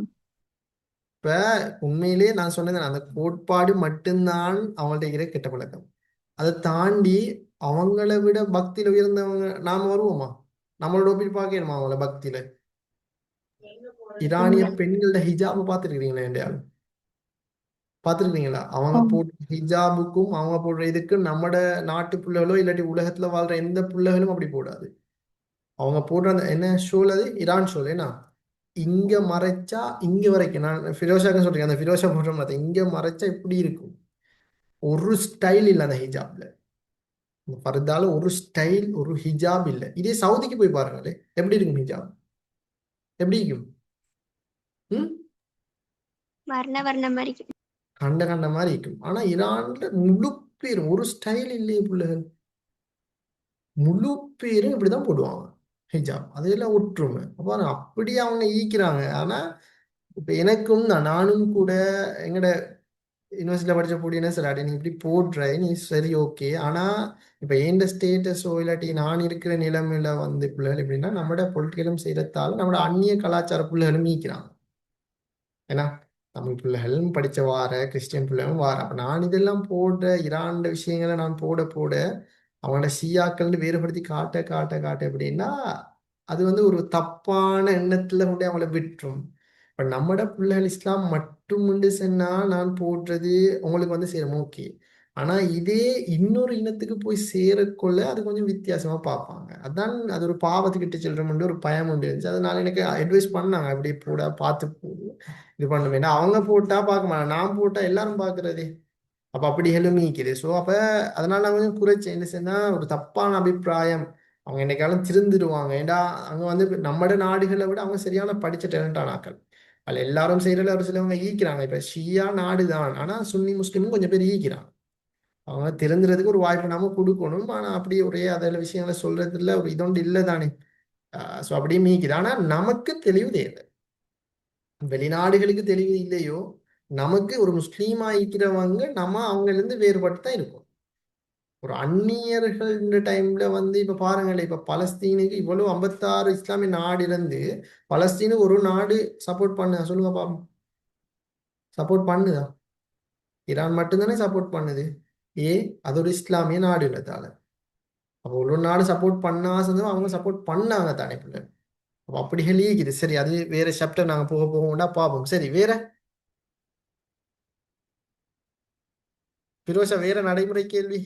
S1: இப்ப உண்மையிலேயே நான் சொன்னது அந்த கோட்பாடு மட்டும்தான் அவங்கள்ட்ட இருக்கிற கெட்ட பழக்கம். அதை தாண்டி அவங்கள விட பக்தியில உயர்ந்தவங்க நாம வருவோமா? நம்மளோட ஒப்பிட்டு பார்க்கணுமா அவங்கள பக்தியில? ஈரானிய
S3: இல்ல.
S1: பெண்களோட ஹிஜாபை பார்த்துருக்கீங்களா? என்னையாலும் பார்த்துருக்கீங்களா? அவங்க
S3: ஆமா.
S1: போடுற ஹிஜாபுக்கும் அவங்க போடுற இதுக்கும் நம்மட நாட்டு பிள்ளைகளோ இல்லாட்டி உலகத்துல வாழ்ற எந்த பிள்ளைகளும் அப்படி போடாது. அவங்க போடுற அந்த என்ன ஷோல், அது ஈரான் ஷோல் ஏன்னா இங்க மறைச்சா இங்க வரைக்கும். நான் ஃபிரோஷாக்கு சொல்றேன், அந்த ஃபிரோஷா போடுற மாதிரி இங்க மறைச்சா இப்படி இருக்கும். ஒரு ஸ்டைல் இல்லை அந்த ஹிஜாப்ல. இந்த பர்தால ஒரு ஸ்டைல் ஒரு ஹிஜாப் இல்லை. இதே சவுதிக்கு போய் பாருங்களே, எப்படி இருக்கும் ஹிஜாப், எப்படி இருக்கும்? ம்
S2: வர்ண வர்ண மாதிரி.
S1: கண்ட கண்ட மாதிரி இருக்கும். ஆனா ஈரான்ல முழு பேரும் ஒரு ஸ்டைல் இல்லையே பிள்ளைகள், முழு பேரும் இப்படிதான் போடுவாங்க ஹிஜாப். அதெல்லாம் ஒற்றுமை. அப்ப அப்படி அவங்க ஈக்கிறாங்க. ஆனா இப்ப எனக்கும் தான், நானும் கூட எங்கட யூனிவர்சிட்டியில் படிச்ச போட்டினா சரி, அடி நீ இப்படி போடுற நீ சரி ஓகே. ஆனா இப்ப எந்த ஸ்டேட்டஸோ இல்லாட்டி நான் இருக்கிற நிலைமையில வந்து பிள்ளைகள் எப்படின்னா, நம்மட பொலிட்டிக்கலும் செய்யறதால நம்மட அந்நிய கலாச்சார பிள்ளைகளும் ஈக்கிறாங்க. ஏன்னா தமிழ் பிள்ளைகளும் படிச்ச வார கிறிஸ்டியன் பிள்ளைகளும் வார, அப்ப நான் இதெல்லாம் போடுற ஈரான் விஷயங்களை நான் போட போட அவங்களோட ஷியாக்கள்னு வேறுபடுத்தி காட்ட காட்ட காட்ட எப்படின்னா, அது வந்து ஒரு தப்பான எண்ணத்துல கொண்டு அவங்கள விட்டுரும். இப்ப நம்மட பிள்ளைகள் இஸ்லாம் மட்டும் உண்டு சொன்னா நான் போடுறது உங்களுக்கு வந்து சேரும் ஓகே. ஆனா இதே இன்னொரு இனத்துக்கு போய் சேரக்கொள்ள அது கொஞ்சம் வித்தியாசமா பார்ப்பாங்க. அதான் அது ஒரு பாவத்துக்கிட்ட செல்றோம்னு ஒரு பயம் உண்டு இருந்துச்சு. அதனால எனக்கு அட்வைஸ் பண்ணாங்க, அப்படி போட பார்த்து போடு, இது பண்ணுவேன். ஏன்னா அவங்க போட்டா பார்க்க மாட்டாங்க, நான் போட்டா எல்லாரும் பார்க்கறதே. அப்ப அப்படி ஹெலுமிக்குது. ஸோ அப்ப அதனால நான் கொஞ்சம் குறைச்சேன். என்ன செய்யனா ஒரு தப்பான அபிப்பிராயம், அவங்க என்னைக்காலும் திருந்துருவாங்க. ஏண்டா அங்க வந்து நம்மட நாடுகளை விட அவங்க சரியான படிச்ச டேலண்டான ஆக்கள். அதில் எல்லாரும் செய்யறதுல ஒரு சிலவங்க ஈக்கிறாங்க. இப்ப ஷியா நாடு தான், ஆனா சுன்னி முஸ்லீமும் கொஞ்சம் பேர் ஈக்கிறாங்க. அவங்க திருந்துறதுக்கு ஒரு வாய்ப்பு நாம கொடுக்கணும். ஆனா அப்படி ஒரே அதில் விஷயங்களை சொல்றதுல ஒரு இதொண்டு இல்லை தானே. ஸோ அப்படியே மீக்குது. ஆனா நமக்கு தெளிவு தேவை. வெளிநாடுகளுக்கு தெளிவு இல்லையோ, நமக்கு ஒரு முஸ்லீமா இருக்கிறவங்க நம்ம அவங்கள இருந்து வேறுபட்டு தான் இருக்கும். ஒரு அந்நியர்கள் இந்த டைம்ல வந்து இப்ப பாருங்களேன், இப்ப பலஸ்தீனுக்கு இவ்வளவு 56 இஸ்லாமிய நாடு இருந்து பலஸ்தீனுக்கு ஒரு நாடு சப்போர்ட் பண்ணுதா சொல்லுங்க பாப்போம்? சப்போர்ட் பண்ணுதா? ஈரான் மட்டும்தானே சப்போர்ட் பண்ணுது. ஏ அது ஒரு இஸ்லாமிய நாடுன்றதால. அப்போ ஒரு நாடு சப்போர்ட் பண்ணாசதும் அவங்க சப்போர்ட் பண்ணாங்க தானே பிள்ளை. அப்போ அப்படி லீக்குது. சரி, அது வேற சாப்டர், நாங்க போக போகண்டா பார்ப்போம். சரி, வேற பிரோஷா, வேற நடைமுறை கேள்வி?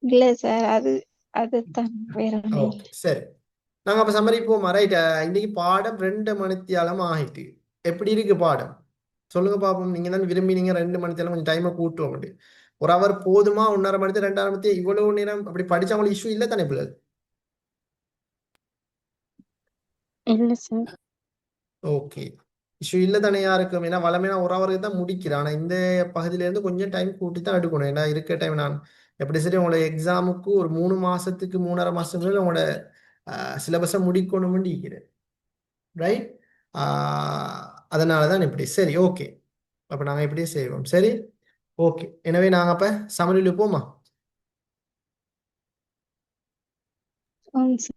S3: இல்ல சார், அதுதான் வேற ஒண்ணும் இல்ல.
S1: ஓகே, சரி. நாங்க அப்ப சம்மரி போமா, ரைட்? இன்னைக்கு பாடம் 2 மணித்தியாலம் ஆகிட்டு. எப்படி இருக்கு பாடம்? சொல்லுங்க பாப்போம். நீங்க தான் விரும்பினீங்க 2 மணித்தியாலம், கொஞ்சம் டைமை கூட்டுவோம் அப்படி. ஒரு அவர் போதுமா? 1.5 மணித்தி 2.5 மணித்தி இவ்வளவு நேரம் அப்படி படிச்சா உங்களுக்கு இஷ்யூ இல்லை தானே பிள்ளை?
S4: இல்ல சார்.
S1: ஓகே, இஷ்யூ இல்லை தானே யாருக்கும்? ஏன்னா வளமையா ஒரு அவருக்கு தான் முடிக்கிறேன். ஆனா இந்த பகுதியில இருந்து கொஞ்சம் டைம் கூட்டி தான் எடுக்கணும். ஏன்னா இருக்க டைம் நான் எப்படி சரி உங்களோட எக்ஸாமுக்கு ஒரு 3 மாசத்துக்கு 3.5 மாசத்துக்கு உங்களோட சிலபஸை முடிக்கணும்னு இருக்கிறேன். ரைட்? அதனால தான் இப்படி. சரி, ஓகே. அப்போ நாங்கள் இப்படியே செய்வோம். சரி, ஓகே. எனவே நாங்கள் அப்போ சமநிலை போமா? Okay,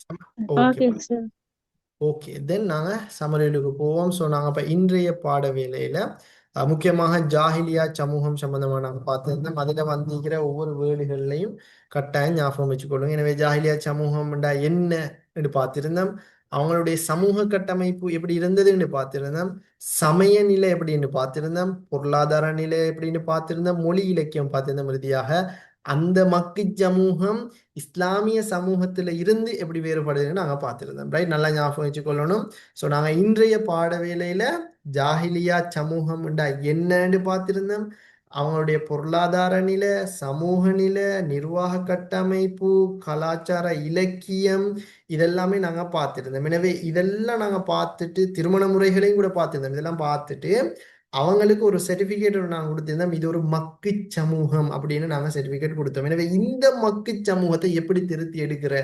S4: okay sir.
S1: ஓகே. தென் நாங்கள் சமநிலைக்கு போவோம். ஸோ நாங்கள் இப்போ இன்றைய பாட வேலையில் முக்கியமாக ஜாஹிலியா சமூகம் சம்பந்தமாக நாங்கள் பார்த்துருந்தோம். அதில் வந்திருக்கிற ஒவ்வொரு வேர்டுகள்லையும் கட்டாயம் ஞாபகம் வச்சுக்கொள்ளுங்க. எனவே ஜாஹிலியா சமூகம்டா என்ன என்று பார்த்திருந்தோம். அவங்களுடைய சமூக கட்டமைப்பு எப்படி இருந்ததுன்னு பார்த்திருந்தோம். சமய நிலை எப்படின்னு பார்த்திருந்தோம். பொருளாதார நிலை எப்படின்னு பார்த்திருந்தோம். மொழி இலக்கியம் பார்த்திருந்தோம். இறுதியாக அந்த மக்கி சமூகம் இஸ்லாமிய சமூகத்துல இருந்து எப்படி வேறுபடுதுன்னு நாங்க பார்த்திருந்தோம். ரைட்? நல்லா ஞாபகம் வச்சுக்கொள்ளணும். ஸோ நாங்க இன்றைய பாட வேலையில ஜாஹிலியா சமூகம் என்னன்னு பார்த்திருந்தோம். அவங்களுடைய பொருளாதார நிலை, சமூக நிலை, நிர்வாக கட்டமைப்பு, கலாச்சார இலக்கியம், இதெல்லாமே நாங்க பார்த்திருந்தோம். எனவே இதெல்லாம் நாங்க பார்த்துட்டு திருமண முறைகளையும் கூட பார்த்திருந்தோம். இதெல்லாம் பார்த்துட்டு அவங்களுக்கு ஒரு சர்டிபிகேட் நாங்கள் கொடுத்திருந்தோம். இது ஒரு மக்கு சமூகம் அப்படின்னு நாங்கள் சர்டிபிகேட் கொடுத்தோம். எனவே இந்த மக்கு சமூகத்தை எப்படி திருத்தி எடுக்கிற,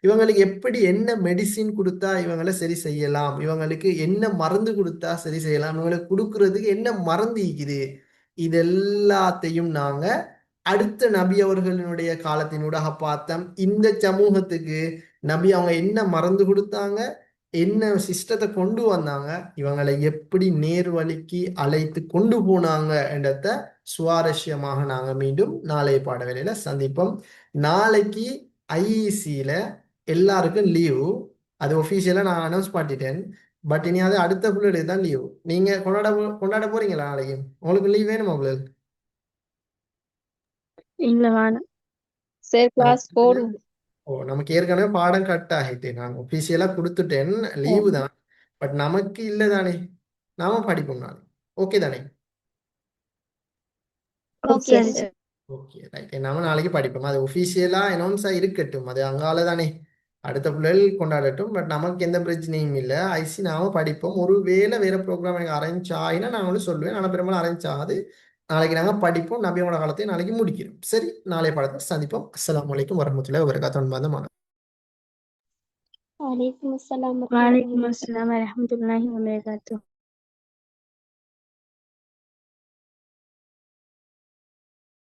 S1: இவங்களுக்கு எப்படி என்ன மெடிசின் கொடுத்தா இவங்களை சரி செய்யலாம், இவங்களுக்கு என்ன மருந்து கொடுத்தா சரி செய்யலாம், இவங்களுக்கு கொடுக்கறதுக்கு என்ன மருந்து இருக்குது, இது எல்லாத்தையும் நாங்க அடுத்த நபி அவர்களினுடைய காலத்தினூடாக பார்த்தோம். இந்த சமூகத்துக்கு நபி அவங்க என்ன மருந்து கொடுத்தாங்க, என்ன சிஸ்டத்தை கொண்டு வந்தாங்க, இவங்களை எப்படி நேர் வழிக்கு அழைத்து கொண்டு போனாங்க என்றத சுவாரஸ்யமாக நாங்க மீண்டும் நாளைய பாடவேளையில சந்திப்போம். நாளைக்கு ஐஇசியில எல்லாருக்கும் லீவு. அது ஒஃபீஷியலா நான் அனௌன்ஸ் பண்ணிட்டேன். பட் இனி அது அடுத்த பிள்ளைகளுக்கு தான் லீவு. நீங்க கொண்டாட போறீங்களா நாளைக்கு? உங்களுக்கு லீவ் வேணுமா உங்களுக்கு?
S4: இல்ல வேணாம்.
S3: சார், கிளாஸ் போடுவோம்.
S1: நமக்கு ஏற்கனவே பாடம் கட் ஆகிட்டு நான் ஒஃபீஷியலா கொடுத்துட்டேன், லீவு தான். பட் நமக்கு இல்லை தானே, நாம படிப்போம் நாளைக்கு. ஓகே தானே?
S2: ஓகே
S4: சரி
S2: சார்.
S4: சார்.
S1: Okay right. நாம நாளைக்கு படிப்போம். அது ஒஃபிஷியலா அனௌன்ஸா இருக்கட்டும். அது அங்கால தானே அடுத்த பிள்ளைகள் கொண்டாடட்டும். பட் நமக்கு எந்த பிரச்சனையும் இல்லை. ஐசி நாம படிப்போம். ஒரு வேற ப்ரோக்ராம் எனக்கு அரேஞ்ச் ஆயினா நான் வந்து சொல்லுவேன். ஆனால் பெரும்பாலும் அரேஞ்ச் ஆகாது. நாளைக்கு நாங்க படிப்போம். நபியோட காலத்தை நாளைக்கு முடிக்கிறோம். சரி, நாளைய பாடத்தில் சந்திப்போம். அஸ்ஸலாமு அலைக்கும் வரஹ்மத்துல்லாஹி வபரகாத்துஹு. அன்பார்ந்த மாணவர்களே.
S2: வலைக்கும் அஸ்ஸலாம்
S4: வலைக்கும் அஸ்ஸலாம் வரஹ்மத்துல்லாஹி வபரகாத்துஹு.